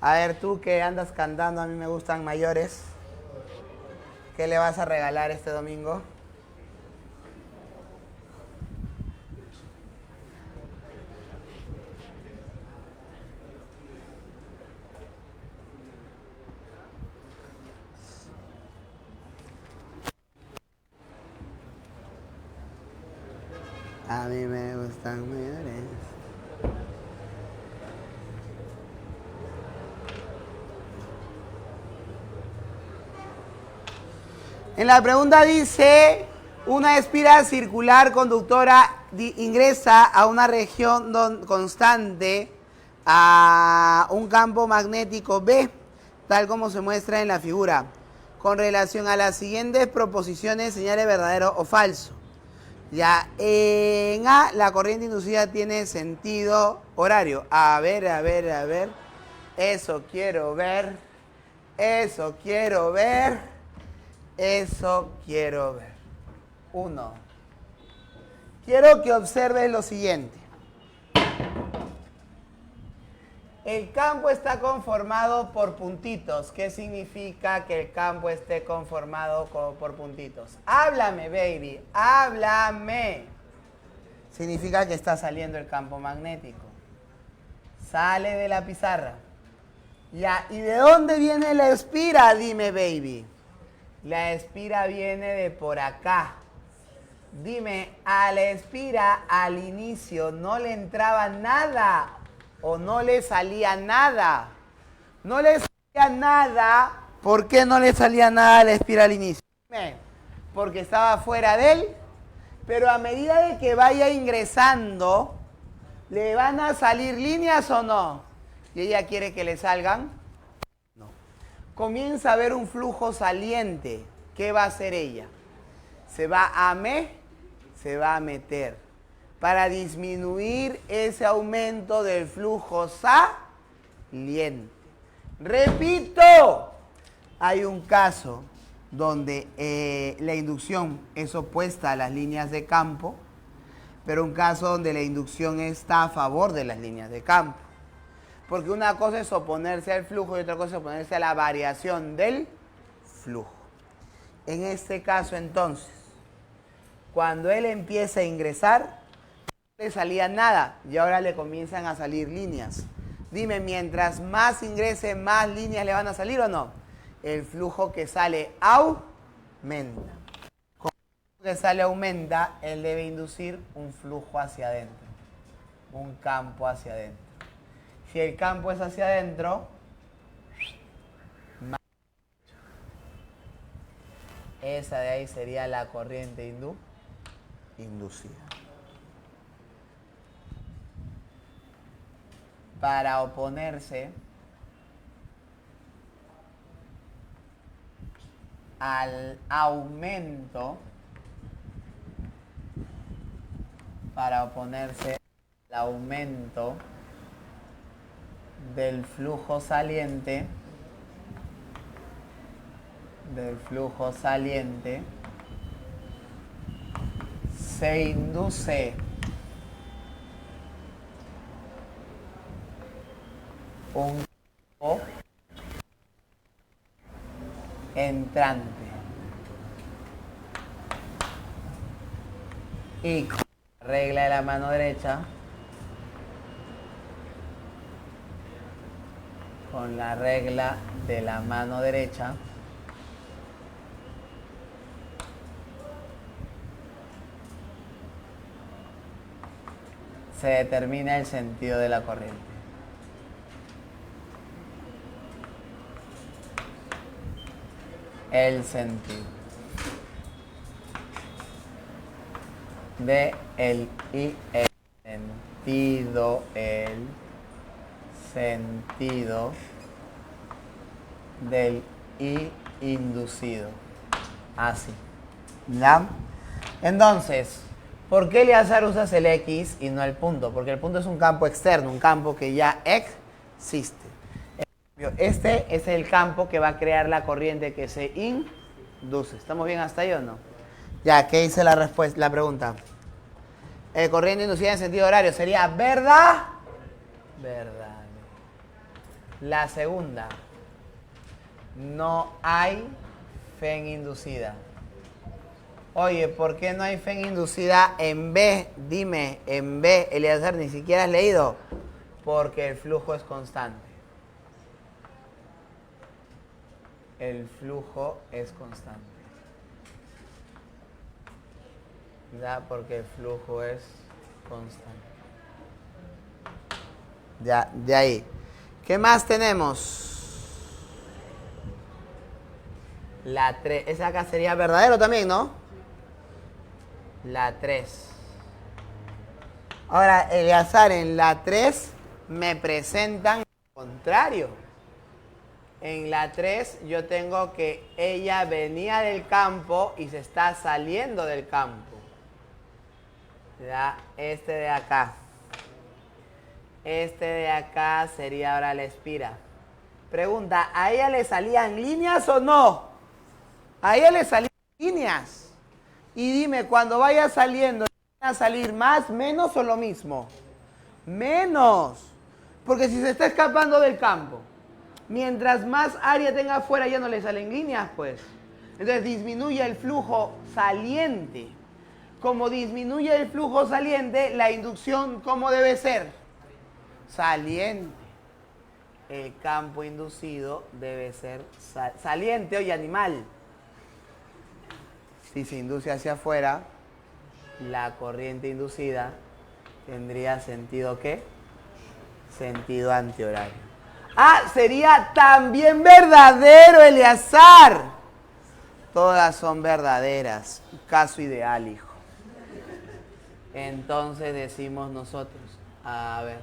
A ver, tú que andas cantando, a mí me gustan mayores. ¿Qué le vas a regalar este domingo? A mí me gustan mayores. En la pregunta dice, una espiral circular conductora ingresa a una región constante a un campo magnético B, tal como se muestra en la figura. Con relación a las siguientes proposiciones, señale verdadero o falso. Ya, en A, la corriente inducida tiene sentido horario. A ver. Eso quiero ver. Eso quiero ver. 1. Quiero que observes lo siguiente. El campo está conformado por puntitos. ¿Qué significa que el campo esté conformado por puntitos? Háblame, baby, háblame. Significa que está saliendo el campo magnético. Sale de la pizarra. Ya, ¿y de dónde viene la espira? Dime, baby. La espira viene de por acá. Dime, a la espira al inicio no le entraba nada o no le salía nada. No le salía nada. ¿Por qué no le salía nada a la espira al inicio? Dime, porque estaba fuera de él. Pero a medida de que vaya ingresando, ¿le van a salir líneas o no? ¿Y ella quiere que le salgan? No. Comienza a ver un flujo saliente. ¿Qué va a hacer ella? Se va a meter para disminuir ese aumento del flujo saliente. Repito, hay un caso donde la inducción es opuesta a las líneas de campo, pero un caso donde la inducción está a favor de las líneas de campo. Porque una cosa es oponerse al flujo y otra cosa es oponerse a la variación del flujo. En este caso, entonces, cuando él empieza a ingresar, no le salía nada y ahora le comienzan a salir líneas. Dime, mientras más ingrese, más líneas le van a salir o no. El flujo que sale aumenta. Le sale aumenta, él debe inducir un flujo hacia adentro, un campo hacia adentro. Si el campo es hacia adentro, esa de ahí sería la corriente inducida. Para oponerse al aumento, del flujo saliente, se induce un campo entrante. Y con la regla de la mano derecha, se determina el sentido de la corriente. El sentido de el sentido del I inducido. Así. ¿Ya? Entonces, ¿por qué Eleazar usas el X y no el punto? Porque el punto es un campo externo, un campo que ya existe. Este es el campo que va a crear la corriente que se induce. ¿Estamos bien hasta ahí o no? Ya, ¿qué dice la respuesta, la pregunta? Corriente inducida en sentido horario sería ¿verdad? Verdad. La segunda, no hay fe inducida. Oye, ¿por qué no hay fe inducida en B? Dime, en B, Eleazar, ni siquiera has leído. Porque el flujo es constante. El flujo es constante. Ya, porque el flujo es constante. Ya, de ahí. ¿Qué más tenemos? La 3. Esa acá sería verdadero también, ¿no? La 3. Ahora, Eleazar, en la 3 me presentan lo contrario. En la 3 yo tengo que ella venía del campo y se está saliendo del campo. Ya, este de acá. Este de acá sería ahora la espira. Pregunta, ¿a ella le salían líneas o no? A ella le salían líneas. Y dime, cuando vaya saliendo, ¿van a salir más, menos o lo mismo? Menos. Porque si se está escapando del campo, mientras más área tenga afuera ya no le salen líneas, pues. Entonces disminuye el flujo saliente. Como disminuye el flujo saliente, la inducción, ¿cómo debe ser? Saliente. El campo inducido debe ser saliente, oye, animal. Si se induce hacia afuera, la corriente inducida tendría sentido ¿qué? Sentido antihorario. Ah, sería también verdadero, Eleazar. Todas son verdaderas. Caso ideal, hijo. Entonces decimos nosotros, a ver,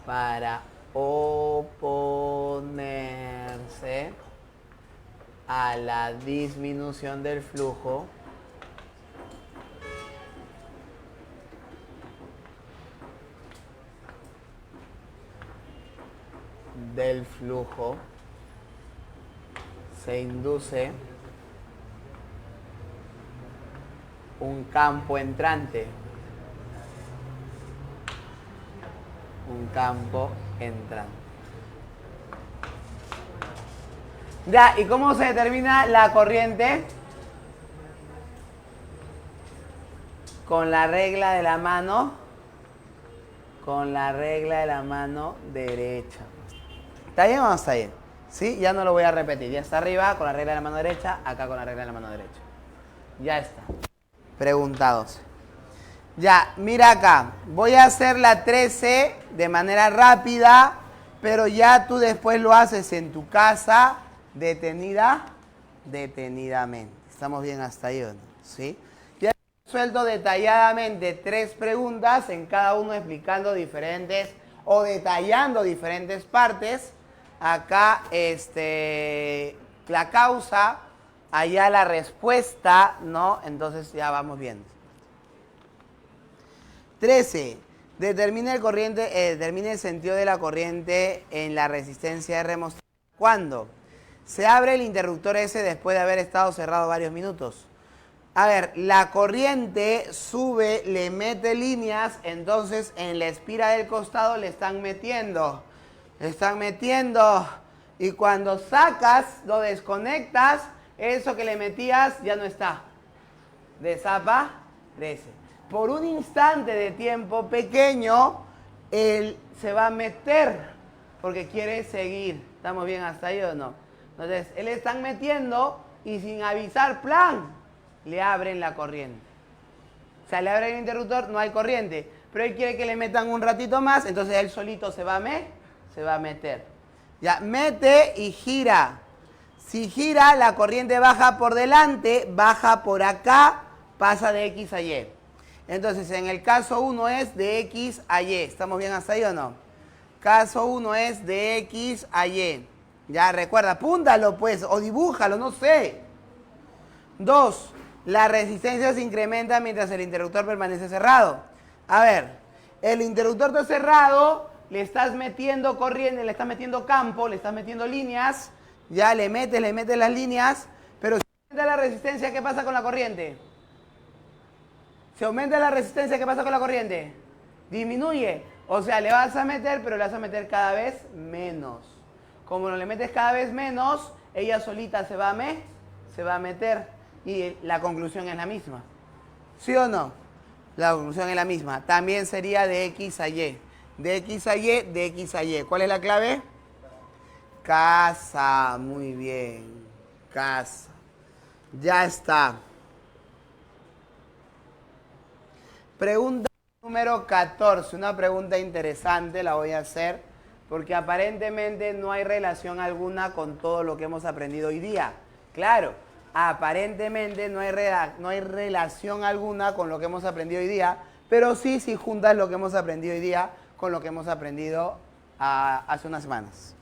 para oponerse a la disminución del flujo, se induce un campo entrante. Un campo entrante. Ya, ¿y cómo se determina la corriente? Con la regla de la mano. Con la regla de la mano derecha. ¿Está bien o no está bien? ¿Sí? Ya no lo voy a repetir. Ya está arriba con la regla de la mano derecha, acá con la regla de la mano derecha. Ya está. Pregunta 12. Ya, mira acá. Voy a hacer la 13 de manera rápida, pero ya tú después lo haces en tu casa detenidamente. ¿Estamos bien hasta ahí o no? ¿Sí? Ya he resuelto detalladamente 3 preguntas, en cada uno explicando diferentes o detallando diferentes partes. Acá la causa, allá la respuesta, ¿no? Entonces ya vamos viendo. 13. Determine el sentido de la corriente en la resistencia R mostrada. ¿Cuándo? Se abre el interruptor S después de haber estado cerrado varios minutos. A ver, la corriente sube, le mete líneas, entonces en la espira del costado le están metiendo. Y cuando sacas, lo desconectas, eso que le metías ya no está. Desaparece. Por un instante de tiempo pequeño, él se va a meter porque quiere seguir. ¿Estamos bien hasta ahí o no? Entonces, él le están metiendo y sin avisar, plan, le abren la corriente. O sea, le abren el interruptor, no hay corriente. Pero él quiere que le metan un ratito más, entonces él solito se va a meter. Ya, mete y gira. Si gira, la corriente baja por delante, baja por acá, pasa de X a Y. Entonces, en el caso 1 es de X a Y. ¿Estamos bien hasta ahí o no? Caso 1 es de X a Y. Ya, recuerda, apúntalo pues, o dibújalo, no sé. 2. La resistencia se incrementa mientras el interruptor permanece cerrado. A ver, el interruptor está cerrado, le estás metiendo corriente, le estás metiendo campo, le estás metiendo líneas, ya le metes las líneas, pero si aumenta la resistencia, ¿qué pasa con la corriente? Si aumenta la resistencia, ¿qué pasa con la corriente? Disminuye. O sea, le vas a meter, pero le vas a meter cada vez menos. Como no le metes cada vez menos, ella solita se va a meter. Y la conclusión es la misma. ¿Sí o no? La conclusión es la misma. También sería de X a Y. De X a Y, de X a Y. ¿Cuál es la clave? Casa. Muy bien. Casa. Ya está. Pregunta número 14. Una pregunta interesante, la voy a hacer, porque aparentemente no hay relación alguna con todo lo que hemos aprendido hoy día. Claro, aparentemente no hay relación alguna con lo que hemos aprendido hoy día, pero sí si juntas lo que hemos aprendido hoy día con lo que hemos aprendido hace unas semanas.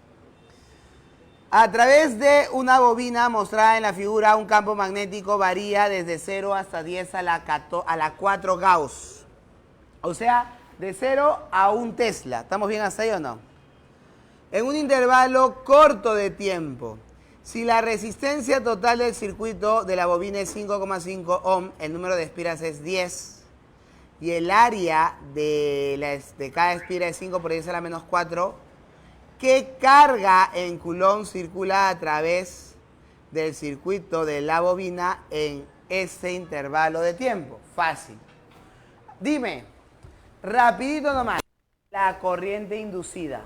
A través de una bobina mostrada en la figura, un campo magnético varía desde 0 hasta 10 a la 4 Gauss. O sea, de 0 a 1 Tesla. ¿Estamos bien hasta ahí o no? En un intervalo corto de tiempo. Si la resistencia total del circuito de la bobina es 5,5 ohm, el número de espiras es 10 y el área de cada espira es 5 por 10 a la menos 4, ¿qué carga en Coulomb circula a través del circuito de la bobina en ese intervalo de tiempo? Fácil. Dime, rapidito nomás, la corriente inducida.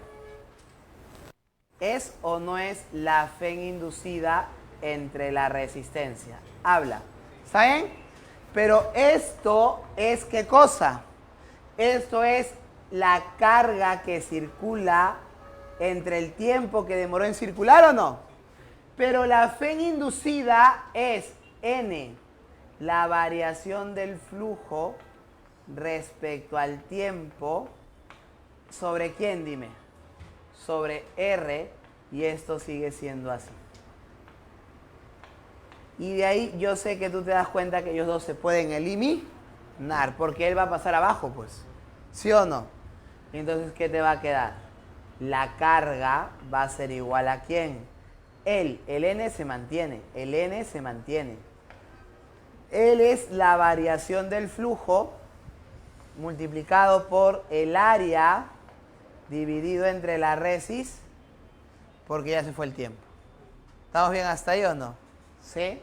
¿Es o no es la FEN inducida entre la resistencia? Habla. ¿Está bien? Pero esto es ¿qué cosa? Esto es la carga que circula entre el tiempo que demoró en circular o no. Pero la FEN inducida es N, la variación del flujo respecto al tiempo. ¿Sobre quién, dime? Sobre R, y esto sigue siendo así. Y de ahí yo sé que tú te das cuenta que ellos dos se pueden eliminar, porque él va a pasar abajo, pues. ¿Sí o no? Entonces, ¿qué te va a quedar? La carga va a ser igual a ¿quién? El N se mantiene, el N se mantiene. L es la variación del flujo multiplicado por el área dividido entre la resis, porque ya se fue el tiempo. ¿Estamos bien hasta ahí o no? ¿Sí?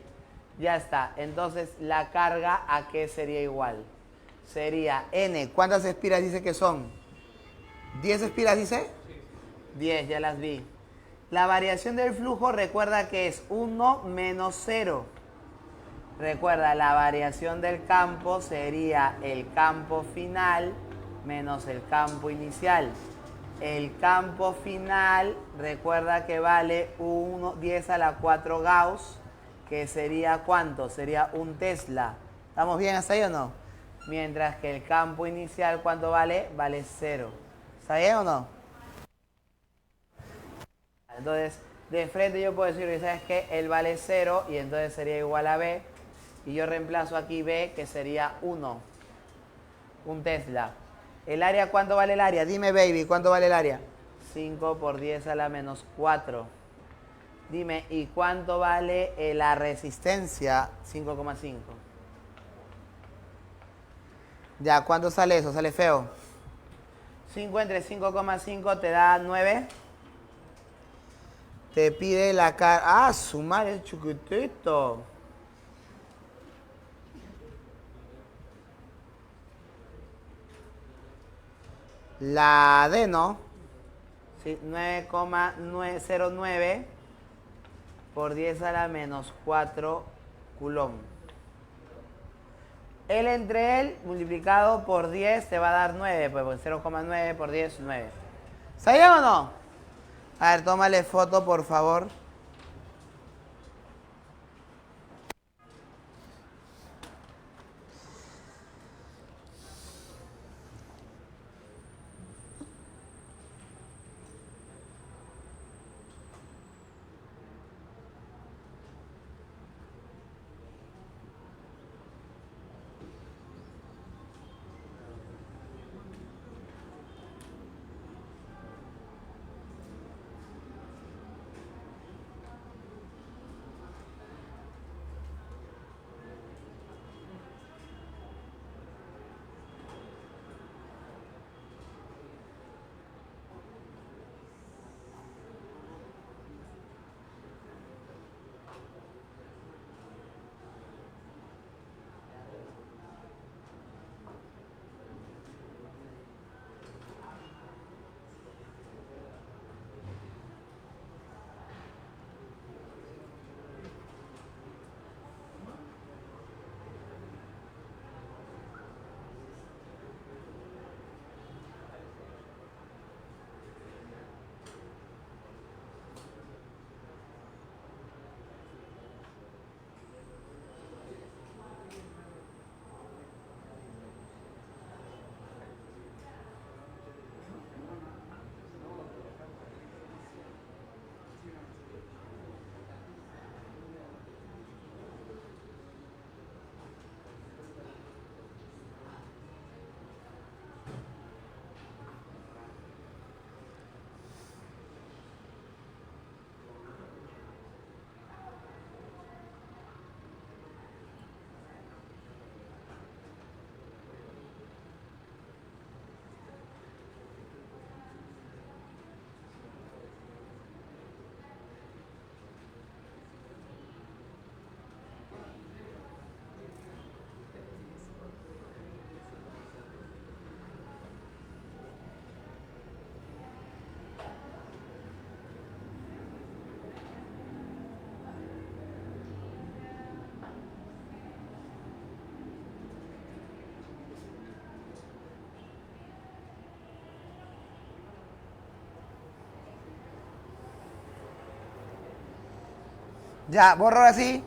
Ya está. Entonces, la carga, ¿a qué sería igual? Sería N. ¿Cuántas espiras dice que son? ¿10 espiras dice? Sí. 10, ya las vi. La variación del flujo, recuerda que es 1 menos 0. Recuerda, la variación del campo sería el campo final menos el campo inicial. El campo final, recuerda que vale 10 a la 4 Gauss, que sería ¿cuánto? Sería un Tesla. ¿Estamos bien hasta ahí o no? Mientras que el campo inicial, ¿cuánto vale? Vale 0. ¿Está bien o no? Entonces, de frente yo puedo decir, ¿sabes qué? Él vale 0 y entonces sería igual a B. Y yo reemplazo aquí B, que sería 1. Un Tesla. ¿El área cuánto vale el área? Dime, baby, ¿cuánto vale el área? 5 por 10 a la menos 4. Dime, ¿y cuánto vale la resistencia? 5,5. Ya, ¿cuánto sale eso? ¿Sale feo? 5 entre 5,5 te da 9. Te pide la cara. Ah, su madre es chiquitito. La D, ¿no? Sí, 9,09 por 10 a la menos 4 Coulomb. L entre L multiplicado por 10 te va a dar 9, pues 0,9 por 10, 9. ¿Está bien o no? A ver, tómale foto, por favor. Ya, borro así.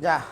Ya.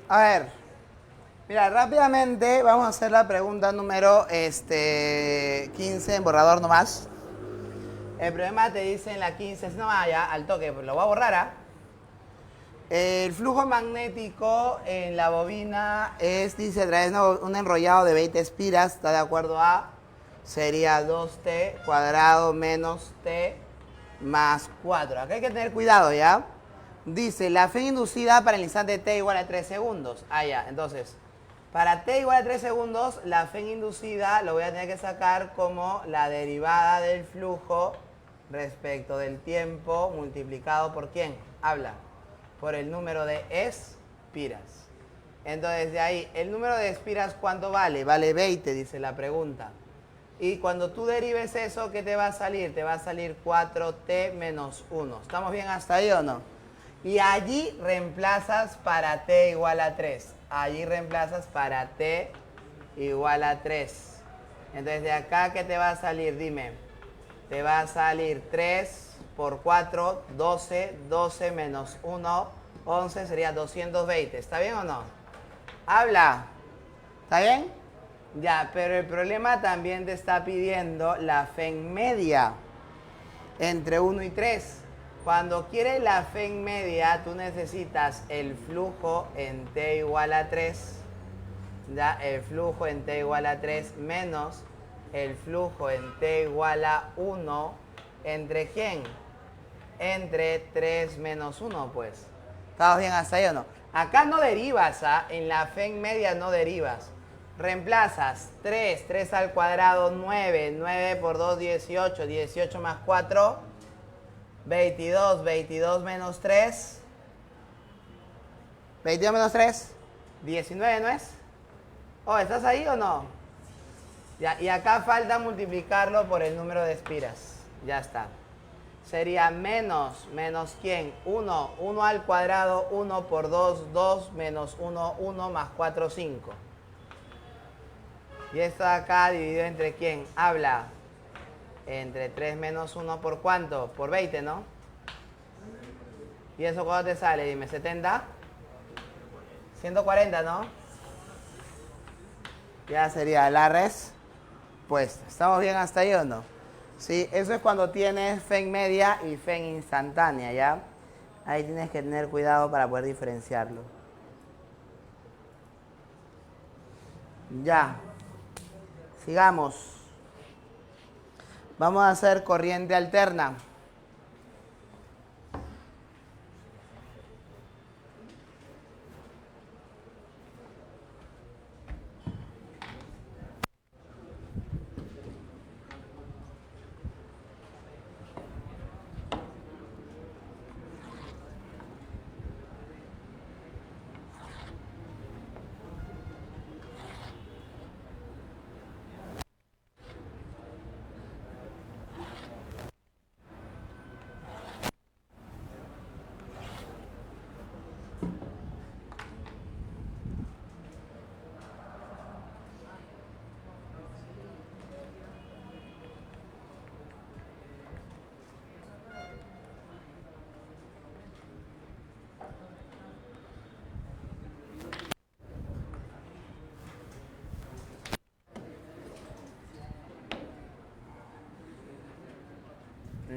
A ver, mira, rápidamente vamos a hacer la pregunta número 15 en borrador nomás. El problema te dice en la 15, no vaya al toque, lo voy a borrar, ¿ah? El flujo magnético en la bobina es, dice, a través de un enrollado de 20 espiras, ¿está de acuerdo a? Sería 2t cuadrado menos t más 4. Acá hay que tener cuidado, ¿ya? Dice, la fe inducida para el instante t igual a 3 segundos. Ah, ya, entonces, para t igual a 3 segundos, la fe inducida lo voy a tener que sacar como la derivada del flujo respecto del tiempo multiplicado por ¿quién? Habla. Por el número de espiras. Entonces, de ahí, ¿el número de espiras cuánto vale? Vale 20, dice la pregunta. Y cuando tú derives eso, ¿qué te va a salir? Te va a salir 4t menos 1. ¿Estamos bien hasta ahí o no? Y allí reemplazas para t igual a 3. Allí reemplazas para t igual a 3. Entonces, de acá, ¿qué te va a salir? Dime. Te va a salir 3 por 4, 12. 12 menos 1, 11. Sería 220. ¿Está bien o no? Habla. ¿Está bien? Ya, pero el problema también te está pidiendo la fe en media entre 1 y 3. Cuando quieres la fe en media, tú necesitas el flujo en t igual a 3. Ya, el flujo en t igual a 3 menos el flujo en t igual a 1. ¿Entre quién? Entre 3 menos 1, pues. ¿Estamos bien hasta ahí o no? Acá no derivas, ¿ah? En la fe en media no derivas. Reemplazas 3, 3 al cuadrado, 9, 9 por 2, 18, 18 más 4, 22, 22 menos 3, 22 menos 3, 19, ¿no es? Oh, ¿estás ahí o no? Ya, y acá falta multiplicarlo por el número de espiras. Ya está. Sería menos, ¿menos quién? 1, 1 al cuadrado, 1 por 2, 2, menos 1, 1, más 4, 5. Y esto de acá dividido entre quién? Habla. Entre 3 menos 1 por cuánto? Por 20, ¿no? ¿Y eso cuánto te sale? Dime, ¿70? 140, ¿no? Ya sería la respuesta. ¿Estamos bien hasta ahí o no? Sí, eso es cuando tienes fe en media y fe en instantánea, ¿ya? Ahí tienes que tener cuidado para poder diferenciarlo. Ya. Sigamos. Vamos a hacer corriente alterna.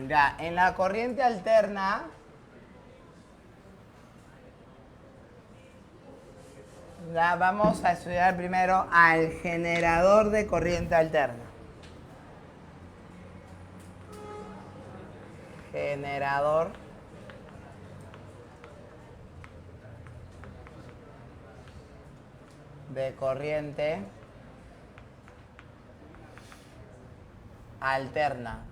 Ya, en la corriente alterna, ya vamos a estudiar primero al generador de corriente alterna. Generador de corriente alterna.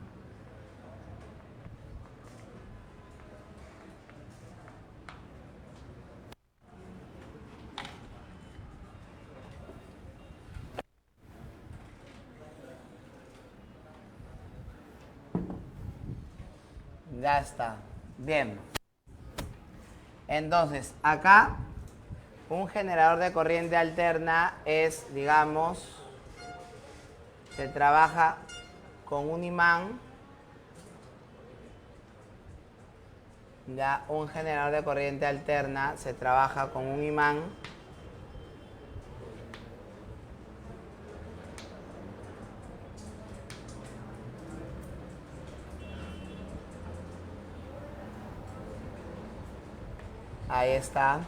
Ya está. Bien. Entonces, acá un generador de corriente alterna es, digamos, se trabaja con un imán. Ya, un generador de corriente alterna se trabaja con un imán. Ahí está.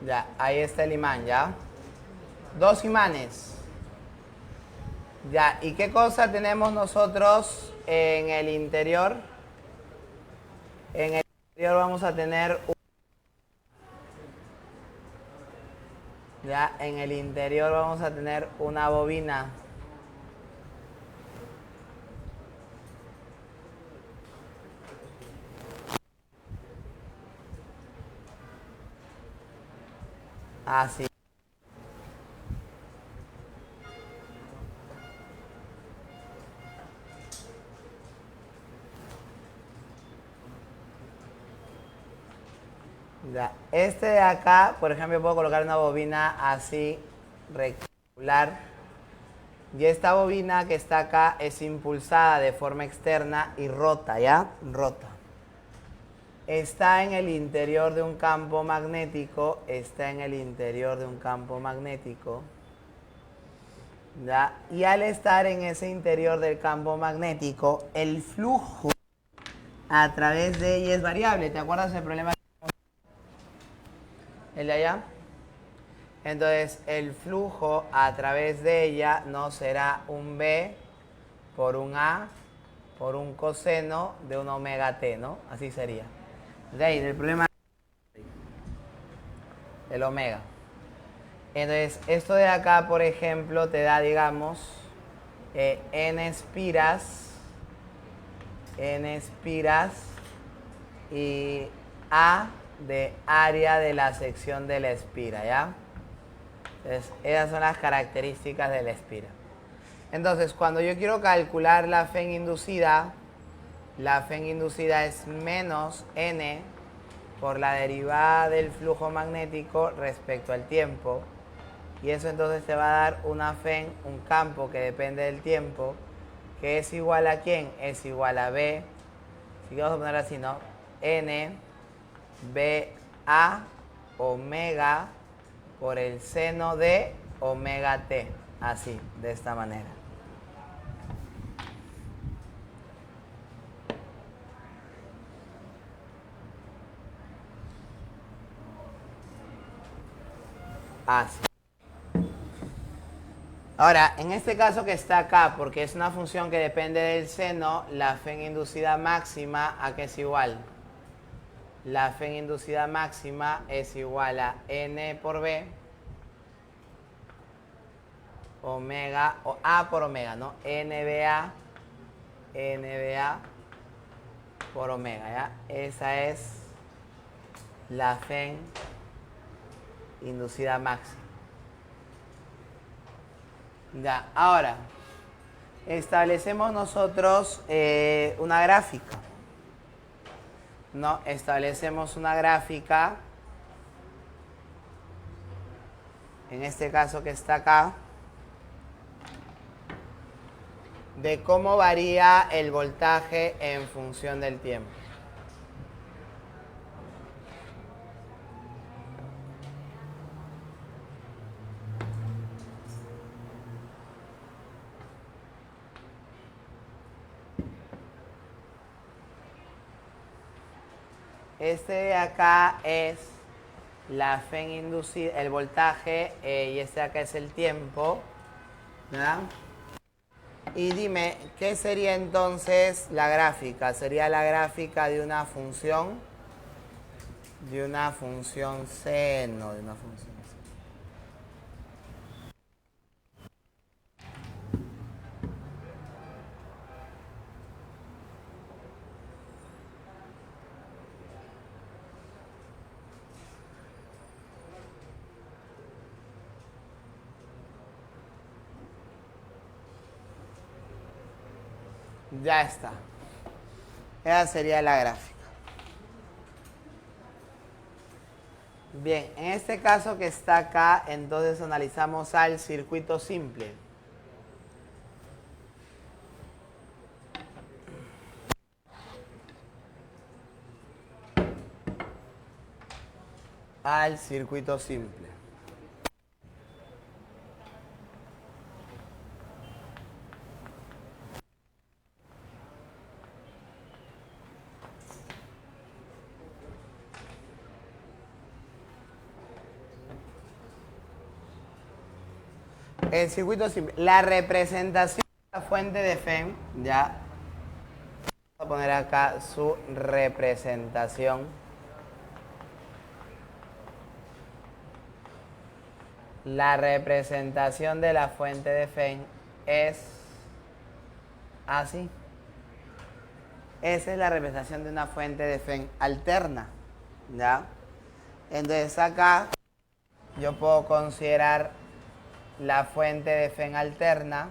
Ya, ahí está el imán, ¿ya? Dos imanes. Ya, ¿y qué cosa tenemos nosotros en el interior? En el interior vamos a tener ya, en el interior vamos a tener una bobina. Así. Ya. Este de acá, por ejemplo, puedo colocar una bobina así, rectangular. Y esta bobina que está acá es impulsada de forma externa y rota, ¿ya? Rota. Está en el interior de un campo magnético, está en el interior de un campo magnético. ¿Ya? Y al estar en ese interior del campo magnético, el flujo a través de ella es variable. ¿Te acuerdas del problema? ¿El de allá? Entonces, el flujo a través de ella no será un B por un A por un coseno de un omega T, ¿no? Así sería. De ahí, del problema del omega. Entonces, esto de acá, por ejemplo, te da, digamos, n espiras y A de área de la sección de la espira, ¿ya? Entonces, esas son las características de la espira. Entonces, cuando yo quiero calcular la Fe inducida es menos n por la derivada del flujo magnético respecto al tiempo. Y eso entonces te va a dar una Fe, un campo que depende del tiempo, que es igual a ¿quién? Es igual a B. Si vamos a poner así, ¿no? N, B, A, omega por el seno de omega T. Así, de esta manera. Así. Ahora, en este caso que está acá, porque es una función que depende del seno, la Fe inducida máxima, ¿a qué es igual? La Fe inducida máxima es igual a N por B, omega, o A por omega, ¿no? NBA por omega, ¿ya? Esa es la Fe inducida máxima. Ya, ahora, establecemos nosotros una gráfica. No, establecemos una gráfica, en este caso que está acá, de cómo varía el voltaje en función del tiempo. Este de acá es la FEN inducida, el voltaje, y este de acá es el tiempo, ¿verdad? Y dime, ¿qué sería entonces la gráfica? Sería la gráfica de una función seno, de una función seno. Ya está. Esa sería la gráfica. Bien, en este caso que está acá, entonces analizamos al circuito simple. Al circuito simple. El circuito simple. La representación de la fuente de FEM, ya. Vamos a poner acá su representación. La representación de la fuente de FEM es así. Esa es la representación de una fuente de FEM alterna, ¿ya? Entonces acá yo puedo considerar la fuente de FEM alterna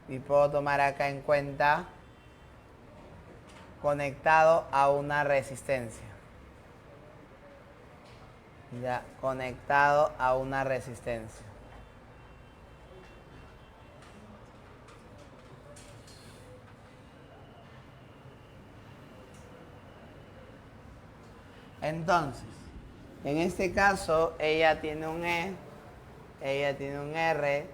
y puedo tomar acá en cuenta conectado a una resistencia. Ya, conectado a una resistencia. Entonces, en este caso, ella tiene un E, ella tiene un R,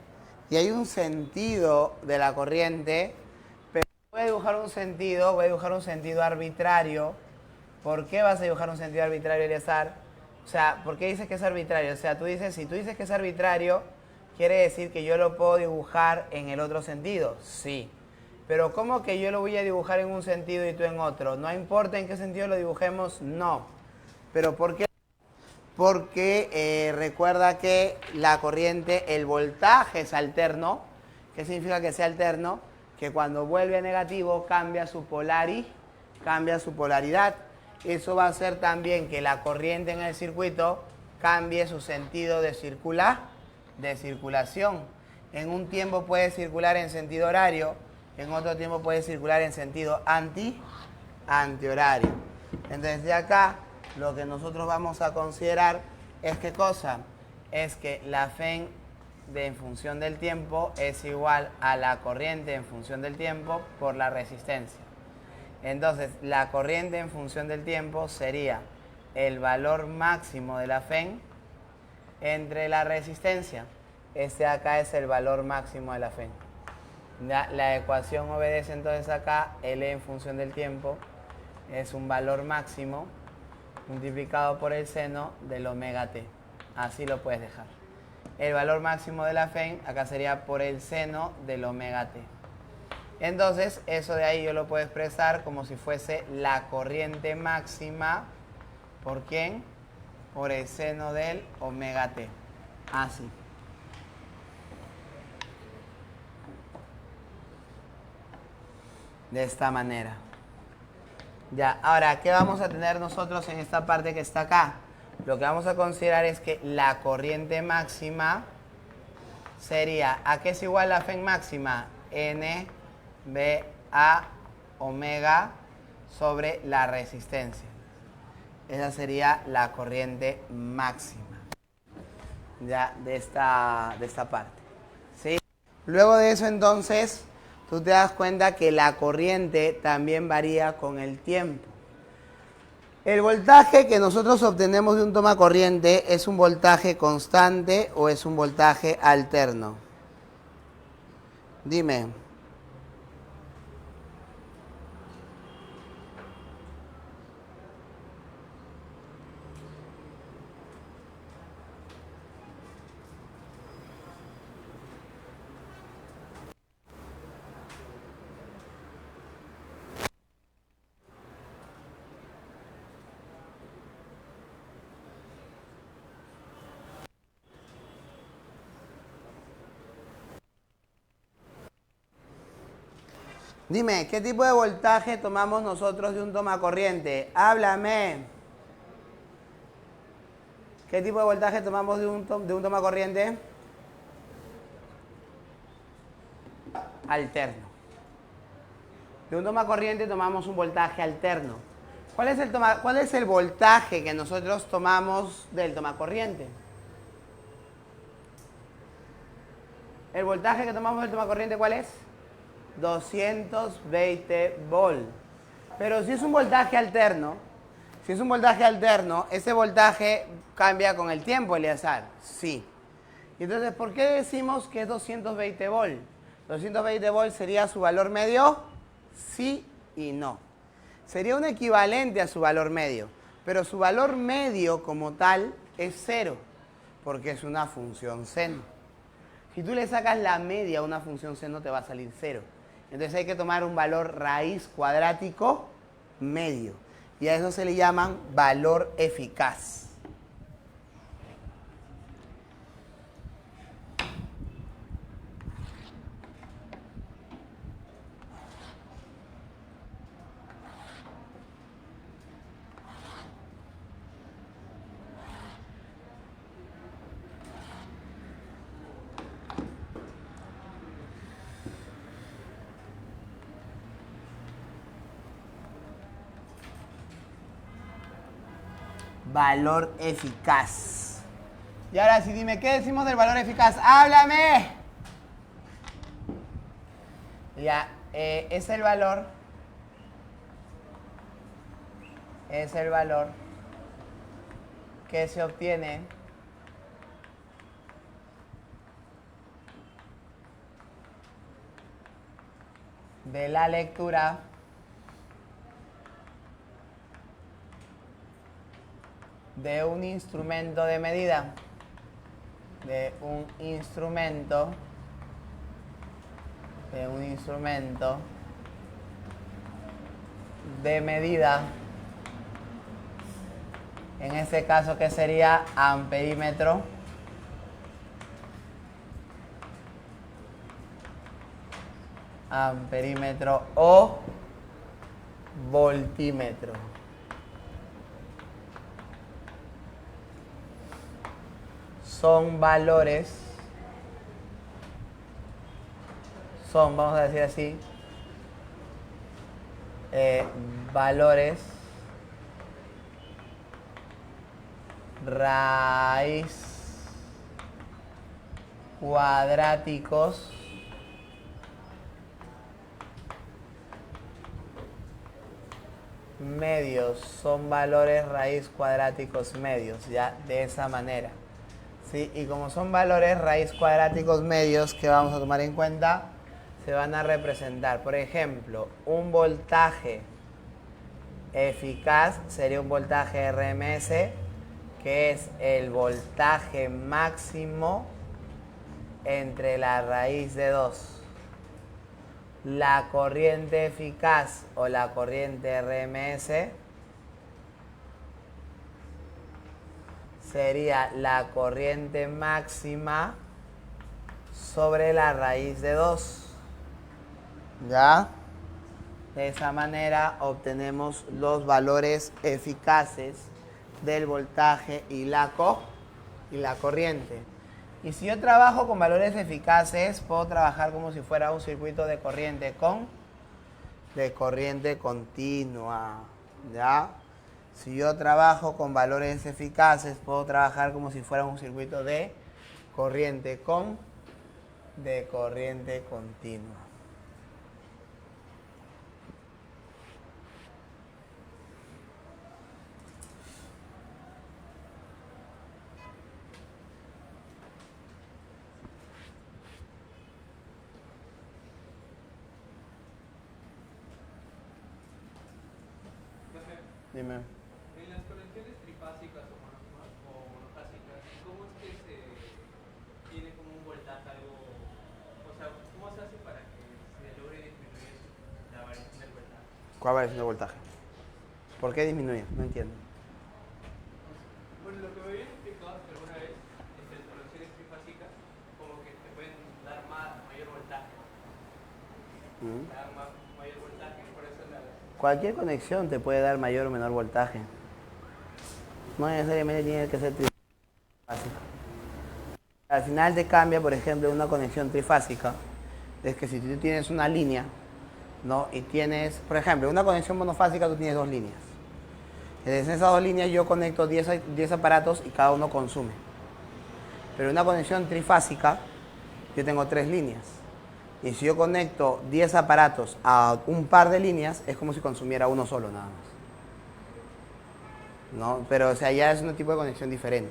y hay un sentido de la corriente, pero voy a dibujar un sentido arbitrario. ¿Por qué vas a dibujar un sentido arbitrario, Eleazar? O sea, ¿por qué dices que es arbitrario? O sea, si tú dices que es arbitrario, quiere decir que yo lo puedo dibujar en el otro sentido. Sí. Pero ¿cómo que yo lo voy a dibujar en un sentido y tú en otro? No importa en qué sentido lo dibujemos, no. ¿Pero por qué? Porque recuerda que la corriente, el voltaje es alterno. ¿Qué significa que sea alterno? Que cuando vuelve a negativo cambia su polaridad. Eso va a hacer también que la corriente en el circuito cambie su sentido de circulación. En un tiempo puede circular en sentido horario, en otro tiempo puede circular en sentido antihorario. Entonces de acá lo que nosotros vamos a considerar es ¿qué cosa? Es que la FEN en función del tiempo es igual a la corriente en función del tiempo por la resistencia. Entonces, la corriente en función del tiempo sería el valor máximo de la FEN entre la resistencia. Este acá es el valor máximo de la FEN. La ecuación obedece entonces acá, L en función del tiempo es un valor máximo multiplicado por el seno del omega t. Así lo puedes dejar. El valor máximo de la FEN acá sería por el seno del omega t. Entonces, eso de ahí yo lo puedo expresar como si fuese la corriente máxima. ¿Por quién? Por el seno del omega t. Así. De esta manera. Ya, ahora, ¿qué vamos a tener nosotros en esta parte que está acá? Lo que vamos a considerar es que la corriente máxima sería, ¿a qué es igual la FEN máxima? N B A omega sobre la resistencia. Esa sería la corriente máxima ya de esta parte. ¿Sí? Luego de eso, entonces, tú te das cuenta que la corriente también varía con el tiempo. ¿El voltaje que nosotros obtenemos de un toma corriente es un voltaje constante o es un voltaje alterno? Dime. Dime, ¿qué tipo de voltaje tomamos nosotros de un toma corriente? Háblame. ¿Qué tipo de voltaje tomamos de un toma corriente? Alterno. De un toma corriente tomamos un voltaje alterno. ¿Cuál es el voltaje que nosotros tomamos del toma corriente? ¿El voltaje que tomamos del toma corriente cuál es? 220 volt. Pero si es un voltaje alterno, ese voltaje cambia con el tiempo, Eleazar. Sí. Entonces, ¿por qué decimos que es 220 volt? 220 volt sería su valor medio, sí y no. Sería un equivalente a su valor medio, pero su valor medio como tal es cero, porque es una función seno. Si tú le sacas la media a una función seno, te va a salir cero. Entonces hay que tomar un valor raíz cuadrático medio. Y a eso se le llaman valor eficaz. Valor eficaz. Y ahora sí, dime, ¿qué decimos del valor eficaz? ¡Háblame! Ya, es el valor que se obtiene de la lectura de un instrumento de medida, de un instrumento de medida, en este caso que sería amperímetro, o voltímetro. Son valores, vamos a decir así, valores raíz cuadráticos medios, son valores raíz cuadráticos medios, ya de esa manera. ¿Sí? Y como son valores raíz cuadráticos medios que vamos a tomar en cuenta, se van a representar. Por ejemplo, un voltaje eficaz sería un voltaje RMS, que es el voltaje máximo entre la raíz de 2. La corriente eficaz o la corriente RMS sería la corriente máxima sobre la raíz de 2. ¿Ya? De esa manera obtenemos los valores eficaces del voltaje y la corriente. Y si yo trabajo con valores eficaces, puedo trabajar como si fuera un circuito de corriente continua. ¿Ya? Si yo trabajo con valores eficaces, puedo trabajar como si fuera un circuito de corriente de corriente continua. Dime. En las conexiones trifásicas o monofásicas, ¿cómo es que se tiene como un voltaje algo? O sea, ¿cómo se hace para que se logre disminuir la variación del voltaje? ¿Cuál variación de voltaje? ¿Por qué disminuye? No entiendo. Bueno, lo que me habían explicado es que alguna vez entre las conexiones trifásicas, como que te pueden dar mayor voltaje. Te dan mayor voltaje, por eso Cualquier conexión te puede dar mayor o menor voltaje. No necesariamente tiene que ser trifásica. Al final te cambia, por ejemplo, una conexión trifásica. Es que si tú tienes una línea, ¿no? Y tienes, por ejemplo, una conexión monofásica, tú tienes dos líneas. En esas dos líneas yo conecto 10 aparatos y cada uno consume. Pero en una conexión trifásica, yo tengo 3 líneas. Y si yo conecto 10 aparatos a un par de líneas, es como si consumiera uno solo nada más. ¿No? Pero o sea, ya es un tipo de conexión diferente.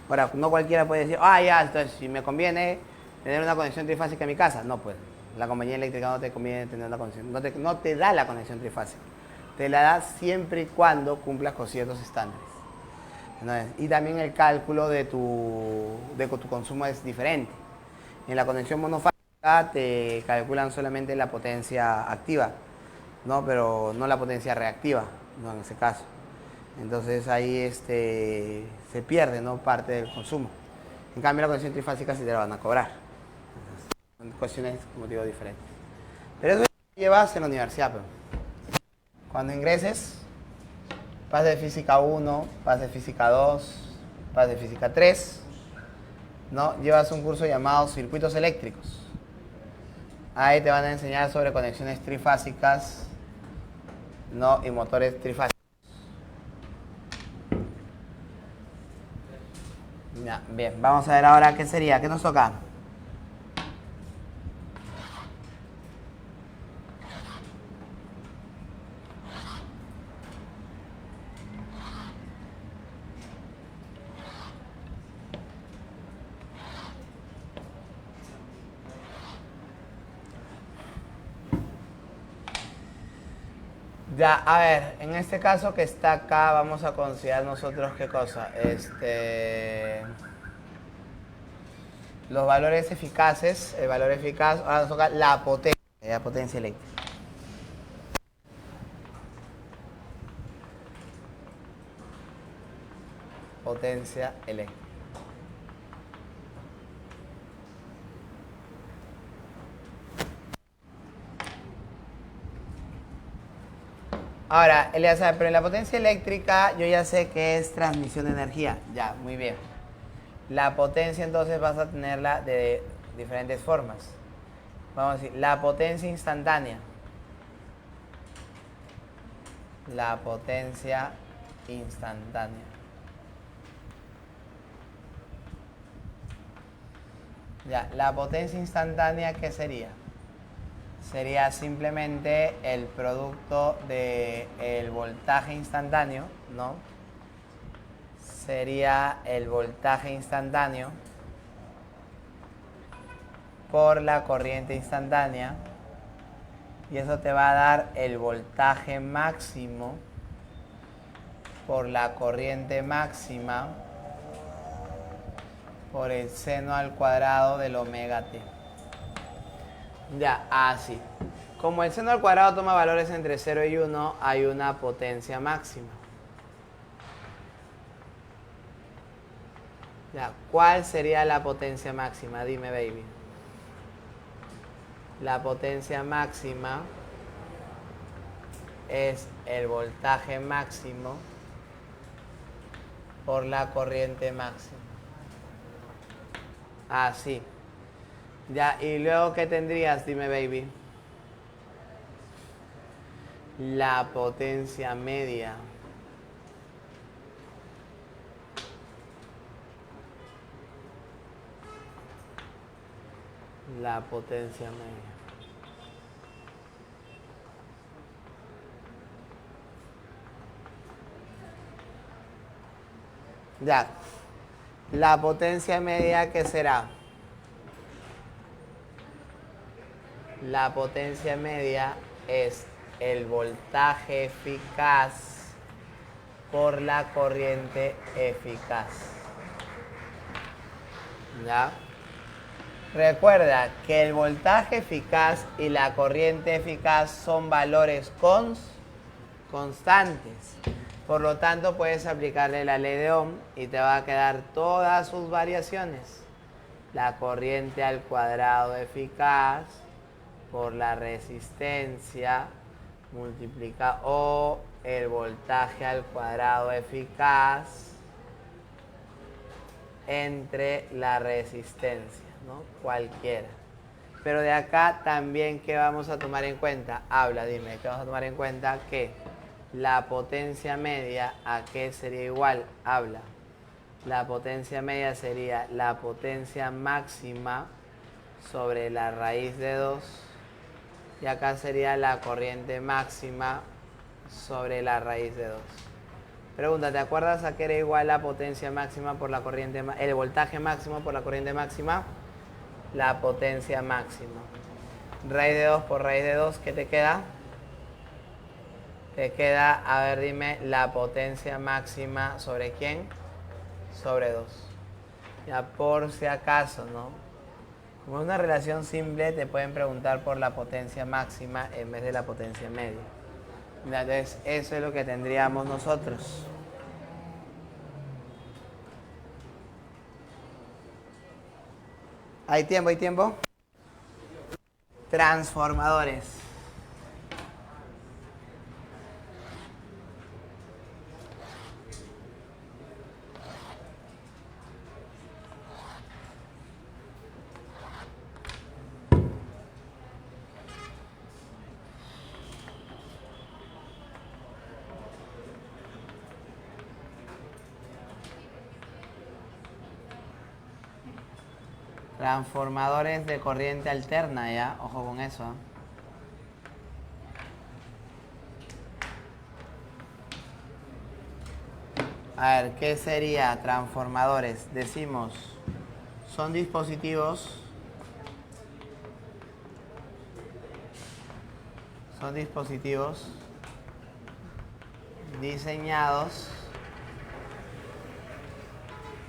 Ahora, no cualquiera puede decir, ya, entonces si me conviene tener una conexión trifásica en mi casa. No, pues la compañía eléctrica no te conviene tener una conexión, no te da la conexión trifásica. Te la da siempre y cuando cumplas con ciertos estándares. ¿No? Y también el cálculo de tu consumo es diferente. En la conexión monofásica te calculan solamente la potencia activa, ¿no? Pero no la potencia reactiva, ¿no? En ese caso. Entonces ahí se pierde, ¿no? Parte del consumo. En cambio la conexión trifásica sí te la van a cobrar. Entonces, son cuestiones, como digo, diferentes. Pero eso lo llevas en la universidad, pero cuando ingreses, pases de física 1, pases de física 2, pases de física 3, ¿no? Llevas un curso llamado circuitos eléctricos. Ahí te van a enseñar sobre conexiones trifásicas, ¿no? Y motores trifásicos. Ya, bien, vamos a ver ahora qué sería, qué nos toca. Ya, a ver, en este caso que está acá, vamos a considerar nosotros qué cosa. Los valores eficaces, el valor eficaz, ahora nos toca la potencia eléctrica. Potencia eléctrica. Ahora, Eleazar, pero en la potencia eléctrica yo ya sé que es transmisión de energía. Ya, muy bien. La potencia entonces vas a tenerla de diferentes formas. Vamos a decir, la potencia instantánea. La potencia instantánea. Ya, la potencia instantánea, ¿qué sería? Sería simplemente el producto del voltaje instantáneo, ¿no? Sería el voltaje instantáneo por la corriente instantánea, y eso te va a dar el voltaje máximo por la corriente máxima por el seno al cuadrado del omega t. Ya, así. Como el seno al cuadrado toma valores entre 0 y 1, hay una potencia máxima. Ya, ¿cuál sería la potencia máxima? Dime, baby. La potencia máxima es el voltaje máximo por la corriente máxima. Así. Ya, y luego, ¿qué tendrías? Dime, baby. La potencia media. La potencia media. Ya. La potencia media, ¿qué será? La potencia media es el voltaje eficaz por la corriente eficaz. ¿Ya? Recuerda que el voltaje eficaz y la corriente eficaz son valores constantes. Por lo tanto, puedes aplicarle la ley de Ohm y te va a quedar todas sus variaciones. La corriente al cuadrado eficaz por la resistencia multiplica o el voltaje al cuadrado eficaz entre la resistencia, ¿no? Cualquiera. Pero de acá también, ¿qué vamos a tomar en cuenta? Habla, dime, ¿qué vamos a tomar en cuenta? Que la potencia media, ¿a qué sería igual? Habla. La potencia media sería la potencia máxima sobre la raíz de 2. Y acá sería la corriente máxima sobre la raíz de 2. Pregunta, ¿te acuerdas a qué era igual la potencia máxima por la corriente, el voltaje máximo por la corriente máxima? La potencia máxima. Raíz de 2 por raíz de 2, ¿qué te queda? Te queda, a ver, dime, la potencia máxima ¿sobre quién? Sobre 2. Ya por si acaso, ¿no? Como es una relación simple, te pueden preguntar por la potencia máxima en vez de la potencia media. Entonces, eso es lo que tendríamos nosotros. ¿Hay tiempo? ¿Hay tiempo? Transformadores. Transformadores de corriente alterna, ¿ya? Ojo con eso. A ver, ¿qué sería transformadores? Decimos, son dispositivos diseñados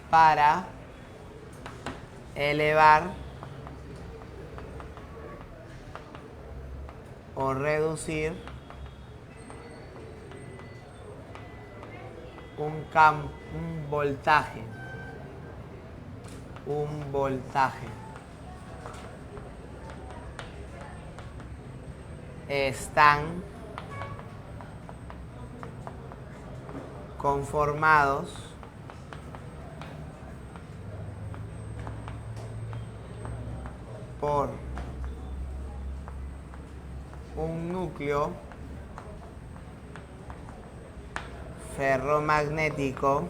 para elevar o reducir un voltaje. Están conformados por un núcleo ferromagnético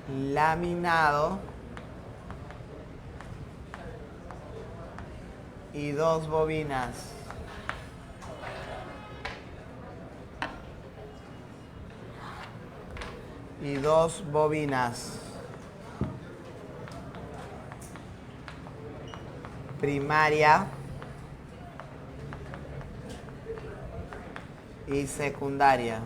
laminado y dos bobinas. Primaria y secundaria.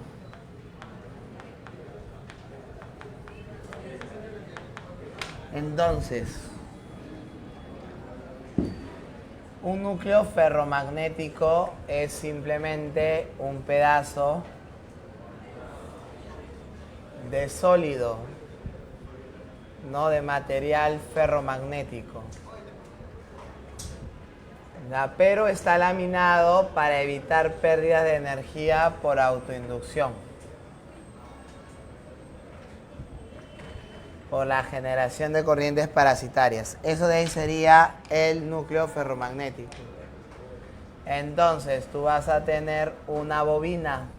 Entonces, un núcleo ferromagnético es simplemente un pedazo de sólido, no de material ferromagnético. Pero está laminado para evitar pérdidas de energía por autoinducción, por la generación de corrientes parasitarias. Eso de ahí sería el núcleo ferromagnético. Entonces tú vas a tener una bobina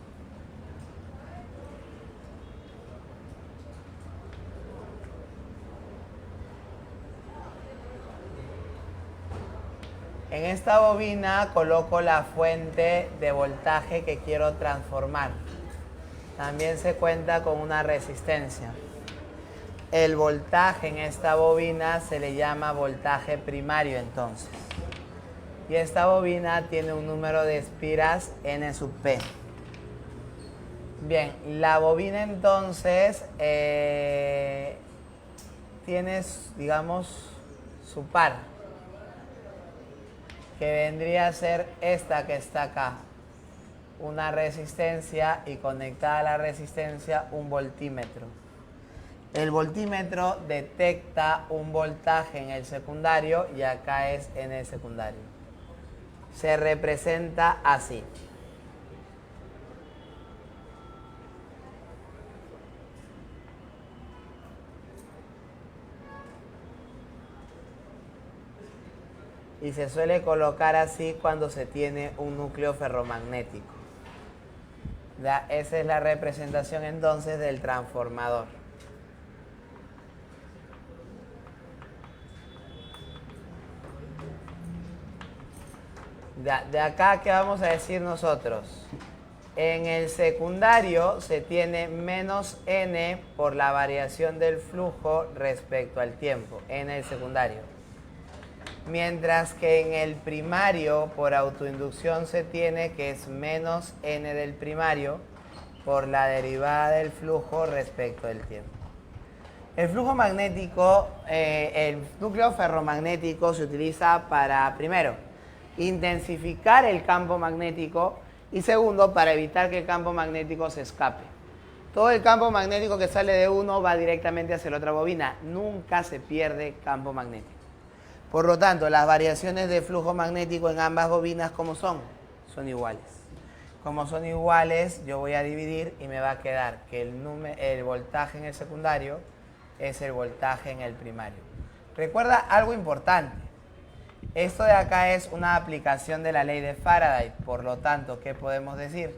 En esta bobina coloco la fuente de voltaje que quiero transformar. También se cuenta con una resistencia. El voltaje en esta bobina se le llama voltaje primario entonces. Y esta bobina tiene un número de espiras N sub P. Bien, la bobina entonces tiene, digamos, su par, que vendría a ser esta que está acá. Una resistencia y conectada a la resistencia un voltímetro. El voltímetro detecta un voltaje en el secundario y acá es en el secundario. Se representa así. Y se suele colocar así cuando se tiene un núcleo ferromagnético. ¿Ya? Esa es la representación entonces del transformador. De acá, ¿qué vamos a decir nosotros? En el secundario se tiene menos N por la variación del flujo respecto al tiempo, en el secundario. Mientras que en el primario, por autoinducción, se tiene que es menos N del primario por la derivada del flujo respecto del tiempo. El flujo magnético, el núcleo ferromagnético se utiliza para, primero, intensificar el campo magnético y segundo, para evitar que el campo magnético se escape. Todo el campo magnético que sale de uno va directamente hacia la otra bobina. Nunca se pierde campo magnético. Por lo tanto, las variaciones de flujo magnético en ambas bobinas, ¿cómo son? Son iguales. Como son iguales, yo voy a dividir y me va a quedar que el voltaje en el secundario es el voltaje en el primario. Recuerda algo importante. Esto de acá es una aplicación de la ley de Faraday. Por lo tanto, ¿qué podemos decir?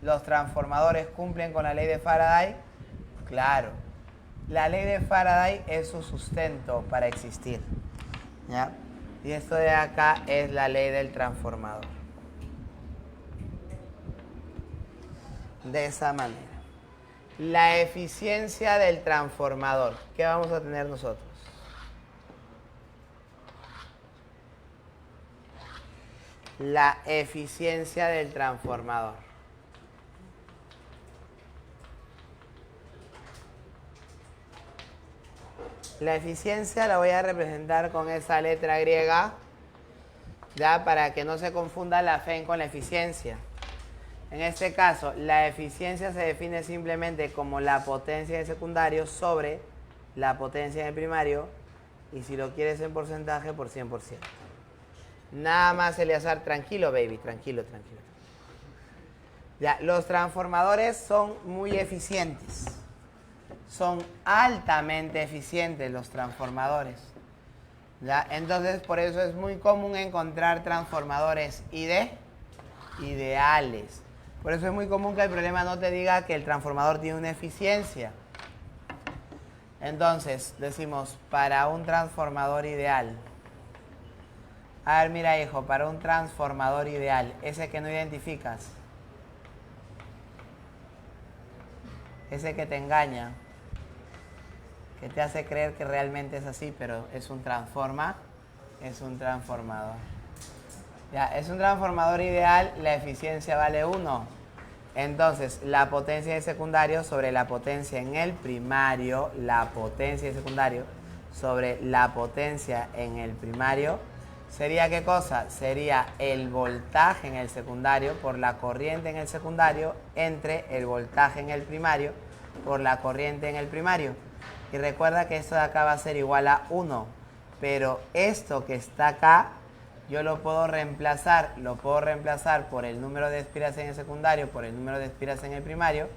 ¿Los transformadores cumplen con la ley de Faraday? Claro. La ley de Faraday es su sustento para existir. ¿Ya? Y esto de acá es la ley del transformador. De esa manera. La eficiencia del transformador. ¿Qué vamos a tener nosotros? La eficiencia del transformador. La eficiencia la voy a representar con esa letra griega, ya para que no se confunda la FEN con la eficiencia. En este caso, la eficiencia se define simplemente como la potencia en el secundario sobre la potencia en el primario, y si lo quieres en porcentaje, por 100%. Nada más, Eleazar, tranquilo, baby, tranquilo, tranquilo. Ya, los transformadores son muy eficientes. Son altamente eficientes los transformadores. ¿Ya? Entonces, por eso es muy común encontrar transformadores ideales. Por eso es muy común que el problema no te diga que el transformador tiene una eficiencia. Entonces, decimos, para un transformador ideal. A ver, mira, hijo, para un transformador ideal, ese que no identificas, ese que te engaña, que te hace creer que realmente es así, pero es un transformador. Ya, es un transformador ideal, la eficiencia vale 1. Entonces, la potencia en el secundario sobre la potencia en el primario, la potencia en el secundario sobre la potencia en el primario, ¿sería qué cosa? Sería el voltaje en el secundario por la corriente en el secundario entre el voltaje en el primario por la corriente en el primario. Y recuerda que esto de acá va a ser igual a 1. Pero esto que está acá, yo lo puedo reemplazar. Lo puedo reemplazar por el número de espiras en el secundario, por el número de espiras en el primario,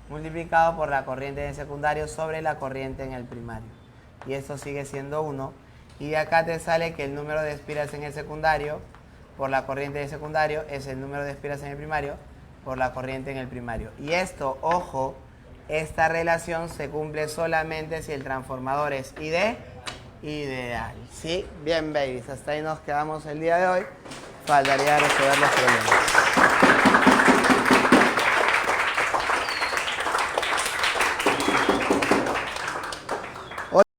multiplicado por la corriente en el secundario sobre la corriente en el primario. Y esto sigue siendo 1. Y de acá te sale que el número de espiras en el secundario por la corriente del secundario es el número de espiras en el primario por la corriente en el primario. Y esto, ojo, esta relación se cumple solamente si el transformador es Ideal. Sí, bien, babies. Hasta ahí nos quedamos el día de hoy. Faltaría resolver los problemas.